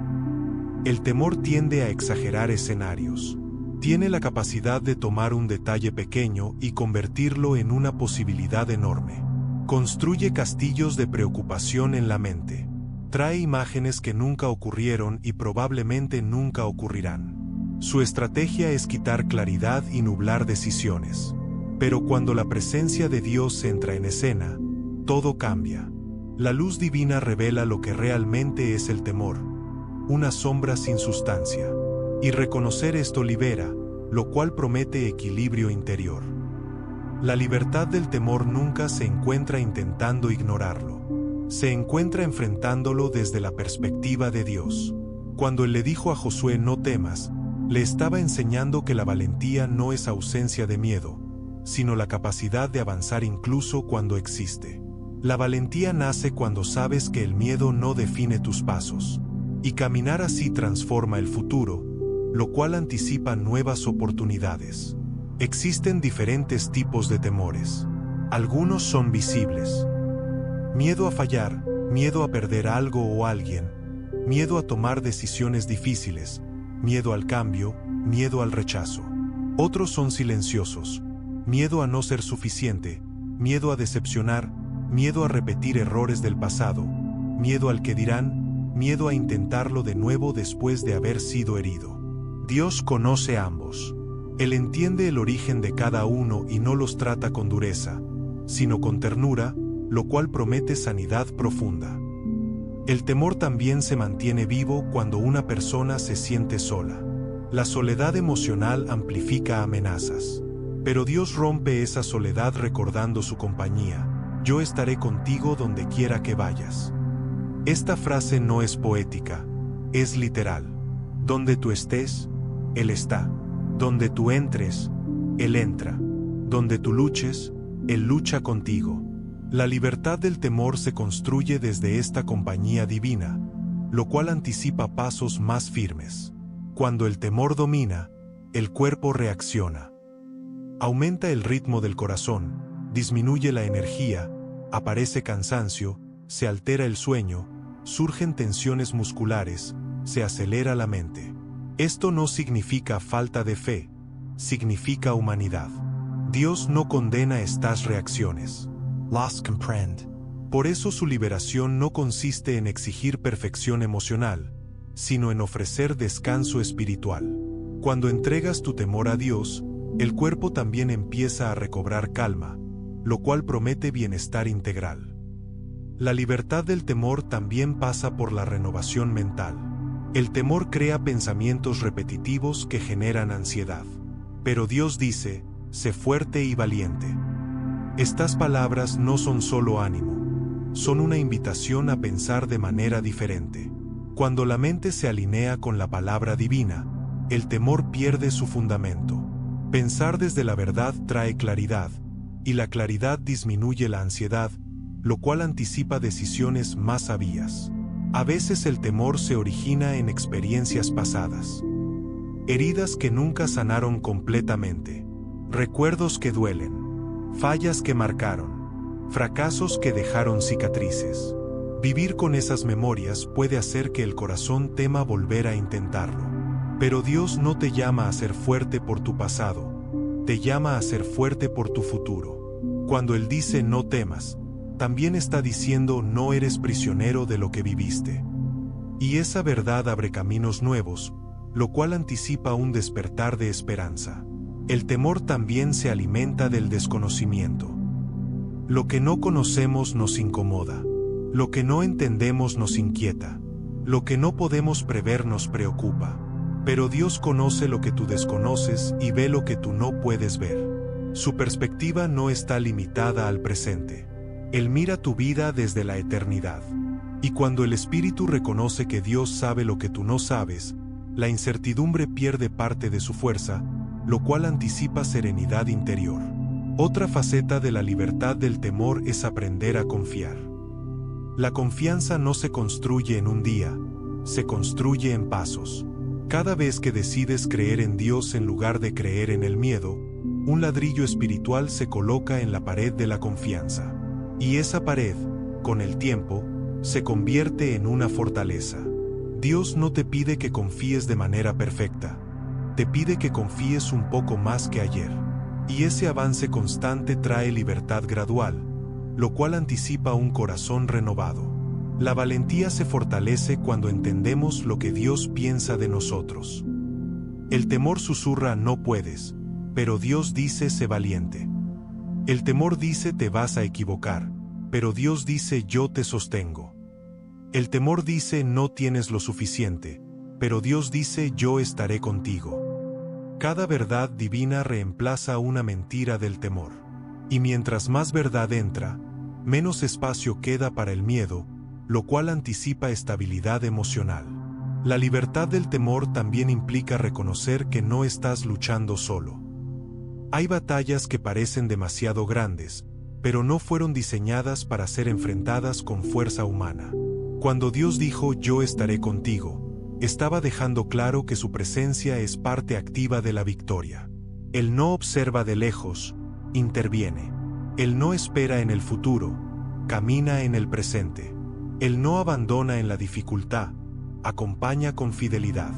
El temor tiende a exagerar escenarios. Tiene la capacidad de tomar un detalle pequeño y convertirlo en una posibilidad enorme. Construye castillos de preocupación en la mente. Trae imágenes que nunca ocurrieron y probablemente nunca ocurrirán. Su estrategia es quitar claridad y nublar decisiones. Pero cuando la presencia de Dios entra en escena, todo cambia. La luz divina revela lo que realmente es el temor, una sombra sin sustancia. Y reconocer esto libera, lo cual promete equilibrio interior. La libertad del temor nunca se encuentra intentando ignorarlo. Se encuentra enfrentándolo desde la perspectiva de Dios. Cuando Él le dijo a Josué no temas, le estaba enseñando que la valentía no es ausencia de miedo, sino la capacidad de avanzar incluso cuando existe. La valentía nace cuando sabes que el miedo no define tus pasos, y caminar así transforma el futuro, lo cual anticipa nuevas oportunidades. Existen diferentes tipos de temores. Algunos son visibles. Miedo a fallar, miedo a perder algo o alguien, miedo a tomar decisiones difíciles, miedo al cambio, miedo al rechazo. Otros son silenciosos. Miedo a no ser suficiente, miedo a decepcionar, miedo a repetir errores del pasado, miedo al que dirán, miedo a intentarlo de nuevo después de haber sido herido. Dios conoce ambos. Él entiende el origen de cada uno y no los trata con dureza, sino con ternura, lo cual promete sanidad profunda. El temor también se mantiene vivo cuando una persona se siente sola. La soledad emocional amplifica amenazas. Pero Dios rompe esa soledad recordando su compañía. Yo estaré contigo donde quiera que vayas. Esta frase no es poética, es literal. Donde tú estés, Él está. Donde tú entres, Él entra. Donde tú luches, Él lucha contigo. La libertad del temor se construye desde esta compañía divina, lo cual anticipa pasos más firmes. Cuando el temor domina, el cuerpo reacciona. Aumenta el ritmo del corazón, disminuye la energía, aparece cansancio, se altera el sueño, surgen tensiones musculares, se acelera la mente. Esto no significa falta de fe, significa humanidad. Dios no condena estas reacciones. Las comprende. Por eso su liberación no consiste en exigir perfección emocional, sino en ofrecer descanso espiritual. Cuando entregas tu temor a Dios, el cuerpo también empieza a recobrar calma, lo cual promete bienestar integral. La libertad del temor también pasa por la renovación mental. El temor crea pensamientos repetitivos que generan ansiedad. Pero Dios dice, sé fuerte y valiente. Estas palabras no son solo ánimo, son una invitación a pensar de manera diferente. Cuando la mente se alinea con la palabra divina, el temor pierde su fundamento. Pensar desde la verdad trae claridad, y la claridad disminuye la ansiedad, lo cual anticipa decisiones más sabias. A veces el temor se origina en experiencias pasadas. Heridas que nunca sanaron completamente. Recuerdos que duelen. Fallas que marcaron. fracasos que dejaron cicatrices. Vivir con esas memorias puede hacer que el corazón tema volver a intentarlo. Pero Dios no te llama a ser fuerte por tu pasado, te llama a ser fuerte por tu futuro. Cuando Él dice no temas, también está diciendo no eres prisionero de lo que viviste. Y esa verdad abre caminos nuevos, lo cual anticipa un despertar de esperanza. El temor también se alimenta del desconocimiento. Lo que no conocemos nos incomoda. Lo que no entendemos nos inquieta. Lo que no podemos prever nos preocupa. Pero Dios conoce lo que tú desconoces y ve lo que tú no puedes ver. Su perspectiva no está limitada al presente. Él mira tu vida desde la eternidad. Y cuando el Espíritu reconoce que Dios sabe lo que tú no sabes, la incertidumbre pierde parte de su fuerza, lo cual anticipa serenidad interior. Otra faceta de la libertad del temor es aprender a confiar. La confianza no se construye en un día, se construye en pasos. Cada vez que decides creer en Dios en lugar de creer en el miedo, un ladrillo espiritual se coloca en la pared de la confianza. Y esa pared, con el tiempo, se convierte en una fortaleza. Dios no te pide que confíes de manera perfecta, te pide que confíes un poco más que ayer. Y ese avance constante trae libertad gradual, lo cual anticipa un corazón renovado. La valentía se fortalece cuando entendemos lo que Dios piensa de nosotros. El temor susurra no puedes, pero Dios dice sé valiente. El temor dice te vas a equivocar, pero Dios dice yo te sostengo. El temor dice no tienes lo suficiente, pero Dios dice yo estaré contigo. Cada verdad divina reemplaza una mentira del temor. Y mientras más verdad entra, menos espacio queda para el miedo, lo cual anticipa estabilidad emocional. La libertad del temor también implica reconocer que no estás luchando solo. Hay batallas que parecen demasiado grandes, pero no fueron diseñadas para ser enfrentadas con fuerza humana. Cuando Dios dijo yo estaré contigo, estaba dejando claro que su presencia es parte activa de la victoria. Él no observa de lejos, interviene. Él no espera en el futuro, camina en el presente. Él no abandona en la dificultad, acompaña con fidelidad.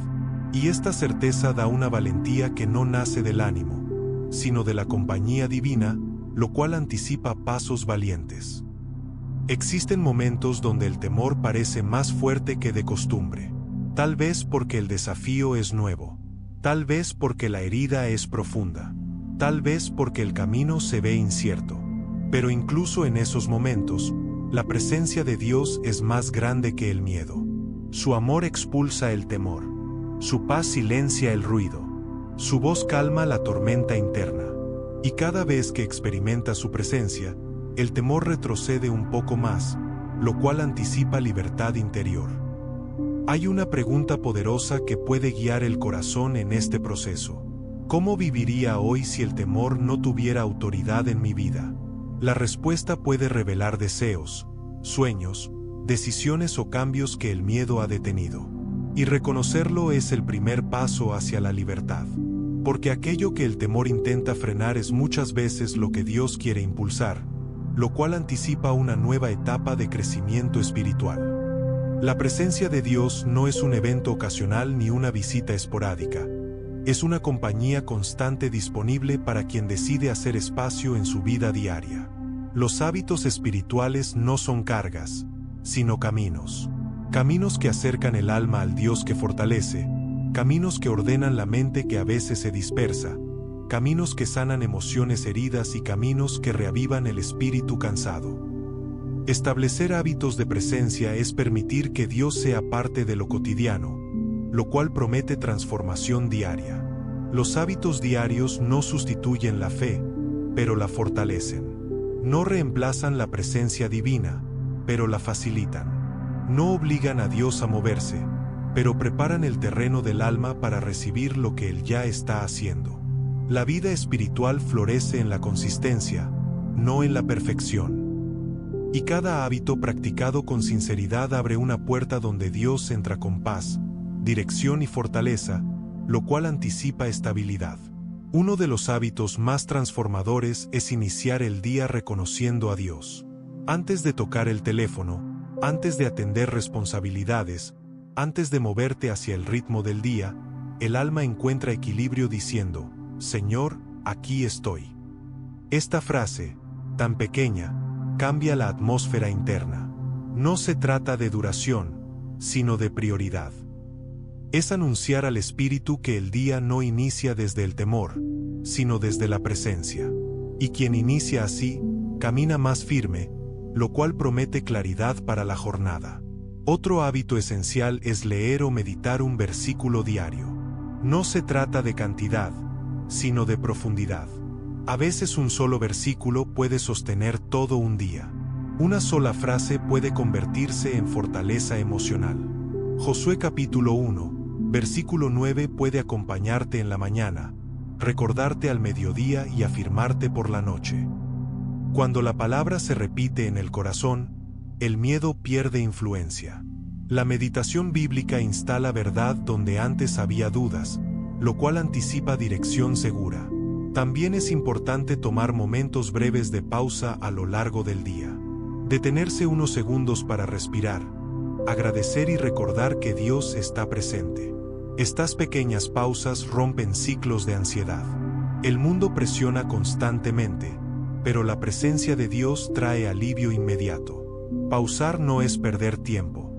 Y esta certeza da una valentía que no nace del ánimo, sino de la compañía divina, lo cual anticipa pasos valientes. Existen momentos donde el temor parece más fuerte que de costumbre. Tal vez porque el desafío es nuevo. Tal vez porque la herida es profunda. Tal vez porque el camino se ve incierto. Pero incluso en esos momentos, la presencia de Dios es más grande que el miedo. Su amor expulsa el temor. Su paz silencia el ruido. Su voz calma la tormenta interna. Y cada vez que experimenta su presencia, el temor retrocede un poco más, lo cual anticipa libertad interior. Hay una pregunta poderosa que puede guiar el corazón en este proceso. ¿Cómo viviría hoy si el temor no tuviera autoridad en mi vida? La respuesta puede revelar deseos, sueños, decisiones o cambios que el miedo ha detenido. Y reconocerlo es el primer paso hacia la libertad. Porque aquello que el temor intenta frenar es muchas veces lo que Dios quiere impulsar, lo cual anticipa una nueva etapa de crecimiento espiritual. La presencia de Dios no es un evento ocasional ni una visita esporádica. Es una compañía constante disponible para quien decide hacer espacio en su vida diaria. Los hábitos espirituales no son cargas, sino caminos. Caminos que acercan el alma al Dios que fortalece, caminos que ordenan la mente que a veces se dispersa, caminos que sanan emociones heridas y caminos que reavivan el espíritu cansado. Establecer hábitos de presencia es permitir que Dios sea parte de lo cotidiano, lo cual promete transformación diaria. Los hábitos diarios no sustituyen la fe, pero la fortalecen. No reemplazan la presencia divina, pero la facilitan. No obligan a Dios a moverse, pero preparan el terreno del alma para recibir lo que Él ya está haciendo. La vida espiritual florece en la consistencia, no en la perfección. Y cada hábito practicado con sinceridad abre una puerta donde Dios entra con paz, dirección y fortaleza, lo cual anticipa estabilidad. Uno de los hábitos más transformadores es iniciar el día reconociendo a Dios. Antes de tocar el teléfono, antes de atender responsabilidades, antes de moverte hacia el ritmo del día, el alma encuentra equilibrio diciendo, Señor, aquí estoy. Esta frase, tan pequeña, cambia la atmósfera interna. No se trata de duración, sino de prioridad. Es anunciar al espíritu que el día no inicia desde el temor, sino desde la presencia. Y quien inicia así, camina más firme, lo cual promete claridad para la jornada. Otro hábito esencial es leer o meditar un versículo diario. No se trata de cantidad, sino de profundidad. A veces un solo versículo puede sostener todo un día. Una sola frase puede convertirse en fortaleza emocional. Josué capítulo 1, versículo 9 puede acompañarte en la mañana, recordarte al mediodía y afirmarte por la noche. Cuando la palabra se repite en el corazón, el miedo pierde influencia. La meditación bíblica instala verdad donde antes había dudas, lo cual anticipa dirección segura. También es importante tomar momentos breves de pausa a lo largo del día. Detenerse unos segundos para respirar, agradecer y recordar que Dios está presente. Estas pequeñas pausas rompen ciclos de ansiedad. El mundo presiona constantemente, pero la presencia de Dios trae alivio inmediato. Pausar no es perder tiempo.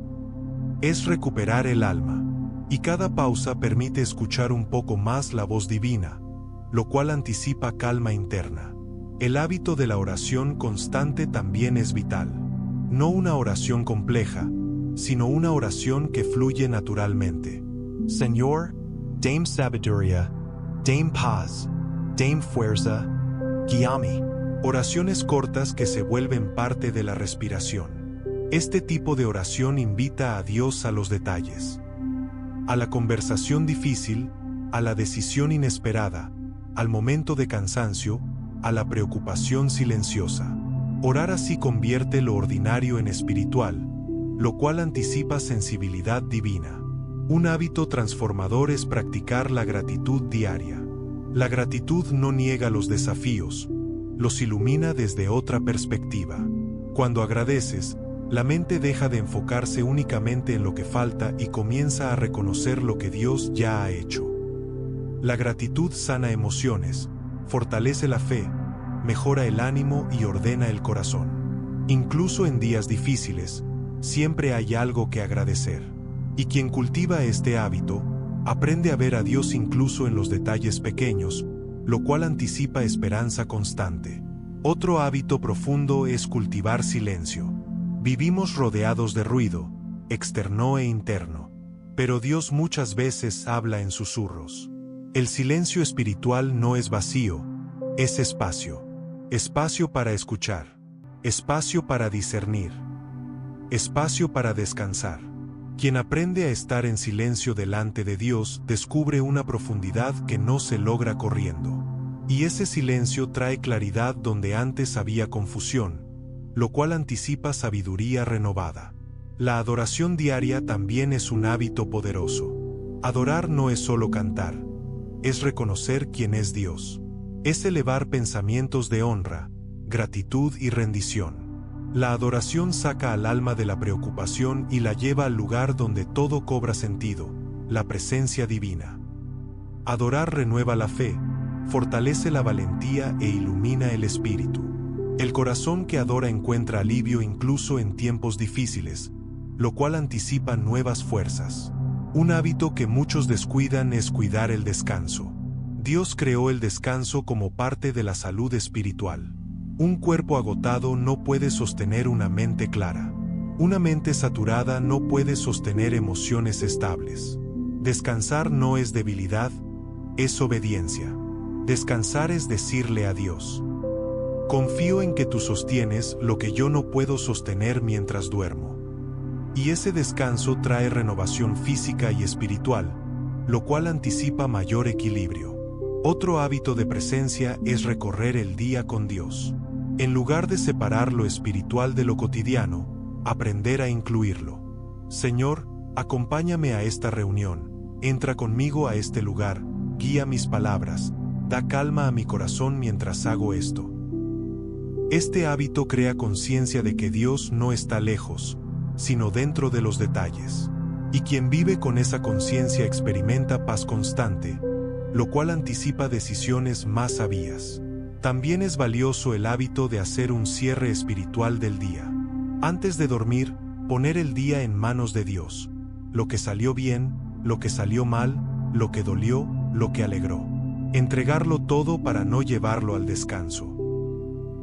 Es recuperar el alma. Y cada pausa permite escuchar un poco más la voz divina, lo cual anticipa calma interna. El hábito de la oración constante también es vital. No una oración compleja, sino una oración que fluye naturalmente. Señor, dame sabiduría, dame paz, dame fuerza, guíame. Oraciones cortas que se vuelven parte de la respiración. Este tipo de oración invita a Dios a los detalles. A la conversación difícil, a la decisión inesperada, al momento de cansancio, a la preocupación silenciosa. Orar así convierte lo ordinario en espiritual, lo cual anticipa sensibilidad divina. Un hábito transformador es practicar la gratitud diaria. La gratitud no niega los desafíos, los ilumina desde otra perspectiva. Cuando agradeces, la mente deja de enfocarse únicamente en lo que falta y comienza a reconocer lo que Dios ya ha hecho. La gratitud sana emociones, fortalece la fe, mejora el ánimo y ordena el corazón. Incluso en días difíciles, siempre hay algo que agradecer. Y quien cultiva este hábito, aprende a ver a Dios incluso en los detalles pequeños, lo cual anticipa esperanza constante. Otro hábito profundo es cultivar silencio. Vivimos rodeados de ruido, externo e interno, pero Dios muchas veces habla en susurros. El silencio espiritual no es vacío, es espacio. Espacio para escuchar, espacio para discernir, espacio para descansar. Quien aprende a estar en silencio delante de Dios descubre una profundidad que no se logra corriendo. Y ese silencio trae claridad donde antes había confusión, lo cual anticipa sabiduría renovada. La adoración diaria también es un hábito poderoso. Adorar no es solo cantar, es reconocer quién es Dios. Es elevar pensamientos de honra, gratitud y rendición. La adoración saca al alma de la preocupación y la lleva al lugar donde todo cobra sentido, la presencia divina. Adorar renueva la fe, fortalece la valentía e ilumina el espíritu. El corazón que adora encuentra alivio incluso en tiempos difíciles, lo cual anticipa nuevas fuerzas. Un hábito que muchos descuidan es cuidar el descanso. Dios creó el descanso como parte de la salud espiritual. Un cuerpo agotado no puede sostener una mente clara. Una mente saturada no puede sostener emociones estables. Descansar no es debilidad, es obediencia. Descansar es decirle a Dios: confío en que tú sostienes lo que yo no puedo sostener mientras duermo. Y ese descanso trae renovación física y espiritual, lo cual anticipa mayor equilibrio. Otro hábito de presencia es recorrer el día con Dios. En lugar de separar lo espiritual de lo cotidiano, aprender a incluirlo. Señor, acompáñame a esta reunión, entra conmigo a este lugar, guía mis palabras, da calma a mi corazón mientras hago esto. Este hábito crea conciencia de que Dios no está lejos, sino dentro de los detalles. Y quien vive con esa conciencia experimenta paz constante, lo cual anticipa decisiones más sabias. También es valioso el hábito de hacer un cierre espiritual del día. Antes de dormir, poner el día en manos de Dios. Lo que salió bien, lo que salió mal, lo que dolió, lo que alegró. Entregarlo todo para no llevarlo al descanso.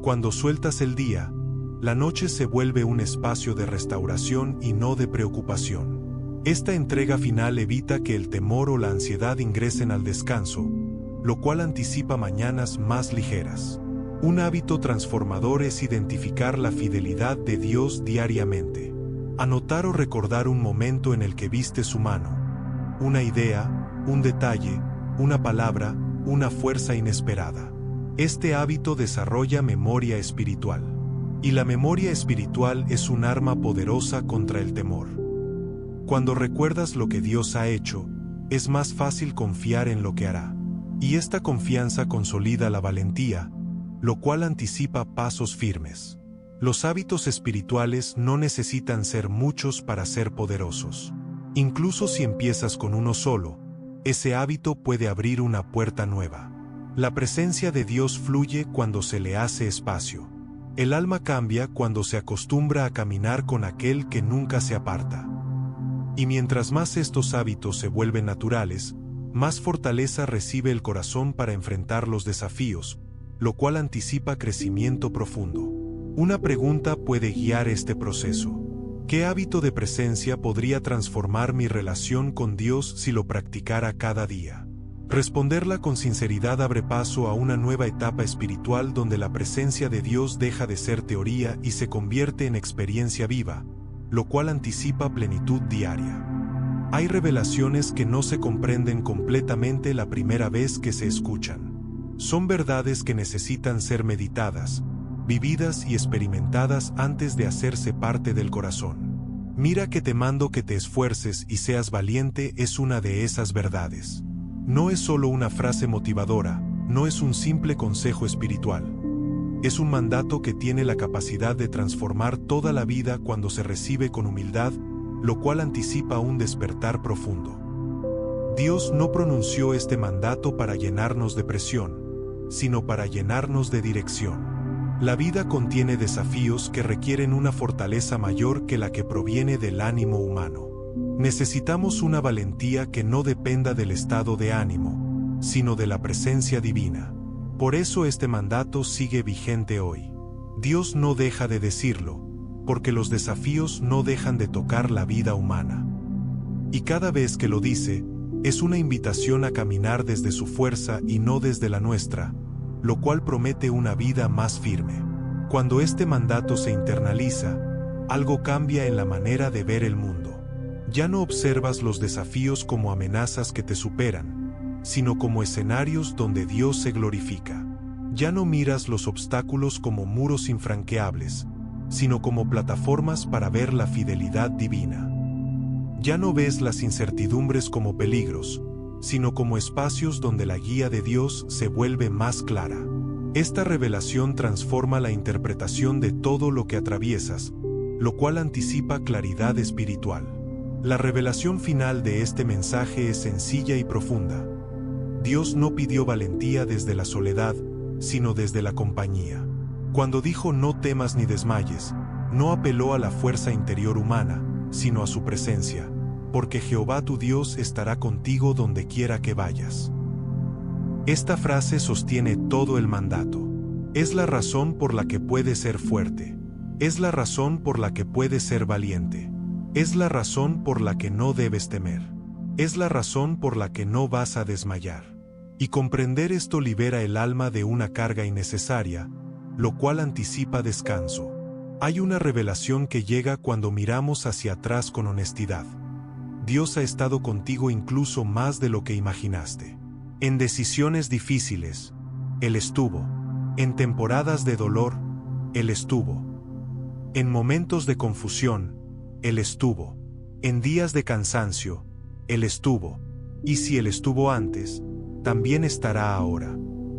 Cuando sueltas el día, la noche se vuelve un espacio de restauración y no de preocupación. Esta entrega final evita que el temor o la ansiedad ingresen al descanso, lo cual anticipa mañanas más ligeras. Un hábito transformador es identificar la fidelidad de Dios diariamente. Anotar o recordar un momento en el que viste su mano. Una idea, un detalle, una palabra, una fuerza inesperada. Este hábito desarrolla memoria espiritual. Y la memoria espiritual es un arma poderosa contra el temor. Cuando recuerdas lo que Dios ha hecho, es más fácil confiar en lo que hará. Y esta confianza consolida la valentía, lo cual anticipa pasos firmes. Los hábitos espirituales no necesitan ser muchos para ser poderosos. Incluso si empiezas con uno solo, ese hábito puede abrir una puerta nueva. La presencia de Dios fluye cuando se le hace espacio. El alma cambia cuando se acostumbra a caminar con aquel que nunca se aparta. Y mientras más estos hábitos se vuelven naturales, más fortaleza recibe el corazón para enfrentar los desafíos, lo cual anticipa crecimiento profundo. Una pregunta puede guiar este proceso. ¿Qué hábito de presencia podría transformar mi relación con Dios si lo practicara cada día? Responderla con sinceridad abre paso a una nueva etapa espiritual donde la presencia de Dios deja de ser teoría y se convierte en experiencia viva, lo cual anticipa plenitud diaria. Hay revelaciones que no se comprenden completamente la primera vez que se escuchan. Son verdades que necesitan ser meditadas, vividas y experimentadas antes de hacerse parte del corazón. Mira que te mando que te esfuerces y seas valiente es una de esas verdades. No es solo una frase motivadora, no es un simple consejo espiritual. Es un mandato que tiene la capacidad de transformar toda la vida cuando se recibe con humildad, lo cual anticipa un despertar profundo. Dios no pronunció este mandato para llenarnos de presión, sino para llenarnos de dirección. La vida contiene desafíos que requieren una fortaleza mayor que la que proviene del ánimo humano. Necesitamos una valentía que no dependa del estado de ánimo, sino de la presencia divina. Por eso este mandato sigue vigente hoy. Dios no deja de decirlo, porque los desafíos no dejan de tocar la vida humana. Y cada vez que lo dice, es una invitación a caminar desde su fuerza y no desde la nuestra, lo cual promete una vida más firme. Cuando este mandato se internaliza, algo cambia en la manera de ver el mundo. Ya no observas los desafíos como amenazas que te superan, sino como escenarios donde Dios se glorifica. Ya no miras los obstáculos como muros infranqueables, sino como plataformas para ver la fidelidad divina. Ya no ves las incertidumbres como peligros, sino como espacios donde la guía de Dios se vuelve más clara. Esta revelación transforma la interpretación de todo lo que atraviesas, lo cual anticipa claridad espiritual. La revelación final de este mensaje es sencilla y profunda. Dios no pidió valentía desde la soledad, sino desde la compañía. Cuando dijo no temas ni desmayes, no apeló a la fuerza interior humana, sino a su presencia, porque Jehová tu Dios estará contigo donde quiera que vayas. Esta frase sostiene todo el mandato. Es la razón por la que puedes ser fuerte. Es la razón por la que puedes ser valiente. Es la razón por la que no debes temer. Es la razón por la que no vas a desmayar. Y comprender esto libera el alma de una carga innecesaria, lo cual anticipa descanso. Hay una revelación que llega cuando miramos hacia atrás con honestidad. Dios ha estado contigo incluso más de lo que imaginaste. En decisiones difíciles, Él estuvo. En temporadas de dolor, Él estuvo. En momentos de confusión, Él estuvo. En días de cansancio, Él estuvo. Y si Él estuvo antes, también estará ahora.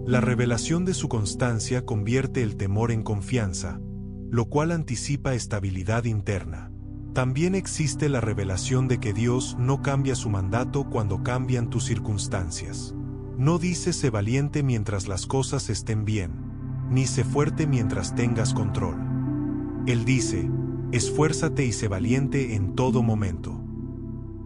La revelación de su constancia convierte el temor en confianza, lo cual anticipa estabilidad interna. También existe la revelación de que Dios no cambia su mandato cuando cambian tus circunstancias. No dice sé valiente mientras las cosas estén bien, ni sé fuerte mientras tengas control. Él dice, esfuérzate y sé valiente en todo momento.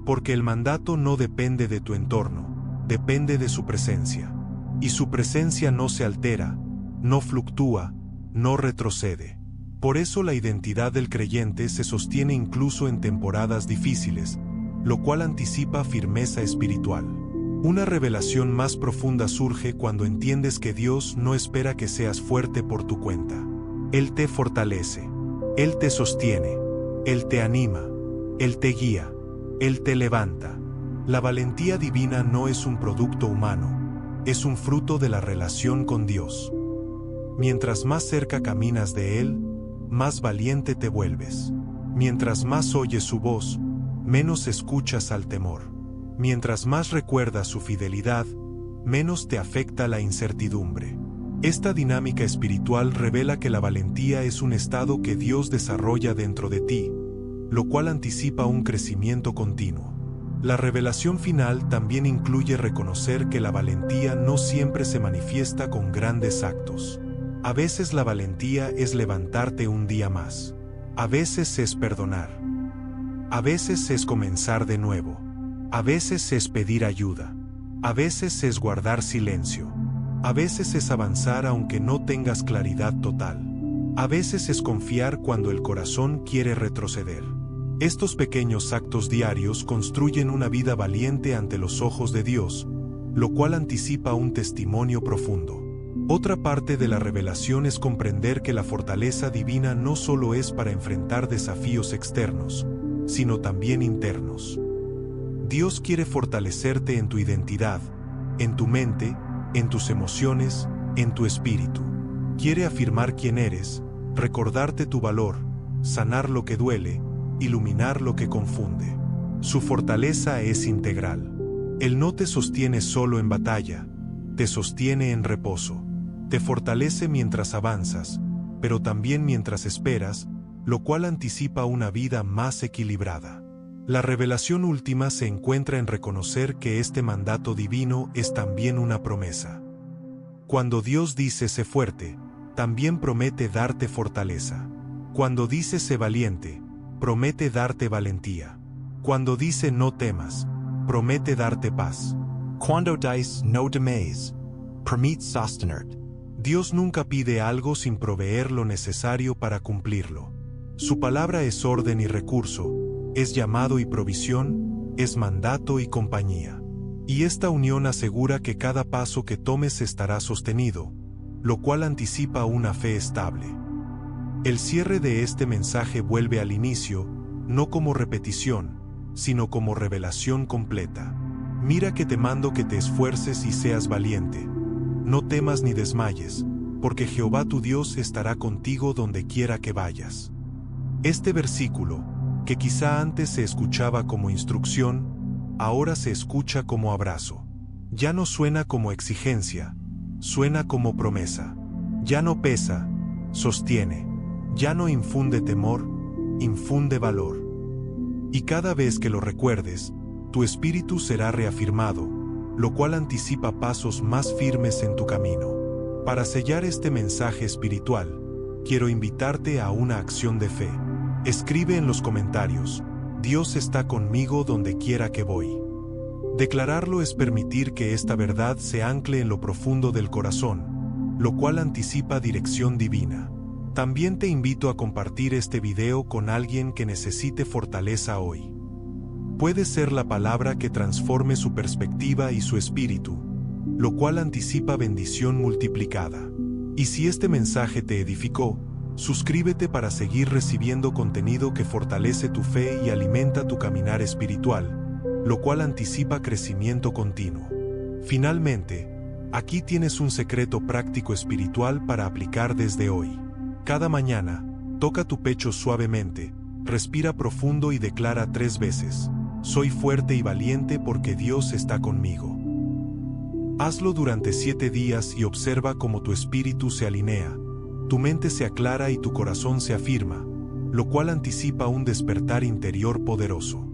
Porque el mandato no depende de tu entorno, depende de su presencia. Y su presencia no se altera, no fluctúa, no retrocede. Por eso la identidad del creyente se sostiene incluso en temporadas difíciles, lo cual anticipa firmeza espiritual. Una revelación más profunda surge cuando entiendes que Dios no espera que seas fuerte por tu cuenta. Él te fortalece, Él te sostiene, Él te anima, Él te guía, Él te levanta. La valentía divina no es un producto humano, es un fruto de la relación con Dios. Mientras más cerca caminas de Él, más valiente te vuelves. Mientras más oyes su voz, menos escuchas al temor. Mientras más recuerdas su fidelidad, menos te afecta la incertidumbre. Esta dinámica espiritual revela que la valentía es un estado que Dios desarrolla dentro de ti, lo cual anticipa un crecimiento continuo. La revelación final también incluye reconocer que la valentía no siempre se manifiesta con grandes actos. A veces la valentía es levantarte un día más. A veces es perdonar. A veces es comenzar de nuevo. A veces es pedir ayuda. A veces es guardar silencio. A veces es avanzar aunque no tengas claridad total. A veces es confiar cuando el corazón quiere retroceder. Estos pequeños actos diarios construyen una vida valiente ante los ojos de Dios, lo cual anticipa un testimonio profundo. Otra parte de la revelación es comprender que la fortaleza divina no solo es para enfrentar desafíos externos, sino también internos. Dios quiere fortalecerte en tu identidad, en tu mente, en tus emociones, en tu espíritu. Quiere afirmar quién eres, recordarte tu valor, sanar lo que duele, iluminar lo que confunde. Su fortaleza es integral. Él no te sostiene solo en batalla, te sostiene en reposo. Te fortalece mientras avanzas, pero también mientras esperas, lo cual anticipa una vida más equilibrada. La revelación última se encuentra en reconocer que este mandato divino es también una promesa. Cuando Dios dice sé fuerte, también promete darte fortaleza. Cuando dice sé valiente, promete darte valentía. Cuando dice no temas, promete darte paz. Quando dice no temas, promete sostenerte. Dios nunca pide algo sin proveer lo necesario para cumplirlo. Su palabra es orden y recurso, es llamado y provisión, es mandato y compañía. Y esta unión asegura que cada paso que tomes estará sostenido, lo cual anticipa una fe estable. El cierre de este mensaje vuelve al inicio, no como repetición, sino como revelación completa. Mira que te mando que te esfuerces y seas valiente. No temas ni desmayes, porque Jehová tu Dios estará contigo donde quiera que vayas. Este versículo, que quizá antes se escuchaba como instrucción, ahora se escucha como abrazo. Ya no suena como exigencia, suena como promesa. Ya no pesa, sostiene. Ya no infunde temor, infunde valor. Y cada vez que lo recuerdes, tu espíritu será reafirmado, lo cual anticipa pasos más firmes en tu camino. Para sellar este mensaje espiritual, quiero invitarte a una acción de fe. Escribe en los comentarios, Dios está conmigo donde quiera que voy. Declararlo es permitir que esta verdad se ancle en lo profundo del corazón, lo cual anticipa dirección divina. También te invito a compartir este video con alguien que necesite fortaleza hoy. Puede ser la palabra que transforme su perspectiva y su espíritu, lo cual anticipa bendición multiplicada. Y si este mensaje te edificó, suscríbete para seguir recibiendo contenido que fortalece tu fe y alimenta tu caminar espiritual, lo cual anticipa crecimiento continuo. Finalmente, aquí tienes un secreto práctico espiritual para aplicar desde hoy. Cada mañana, toca tu pecho suavemente, respira profundo y declara 3 veces: soy fuerte y valiente porque Dios está conmigo. Hazlo durante 7 días y observa cómo tu espíritu se alinea, tu mente se aclara y tu corazón se afirma, lo cual anticipa un despertar interior poderoso.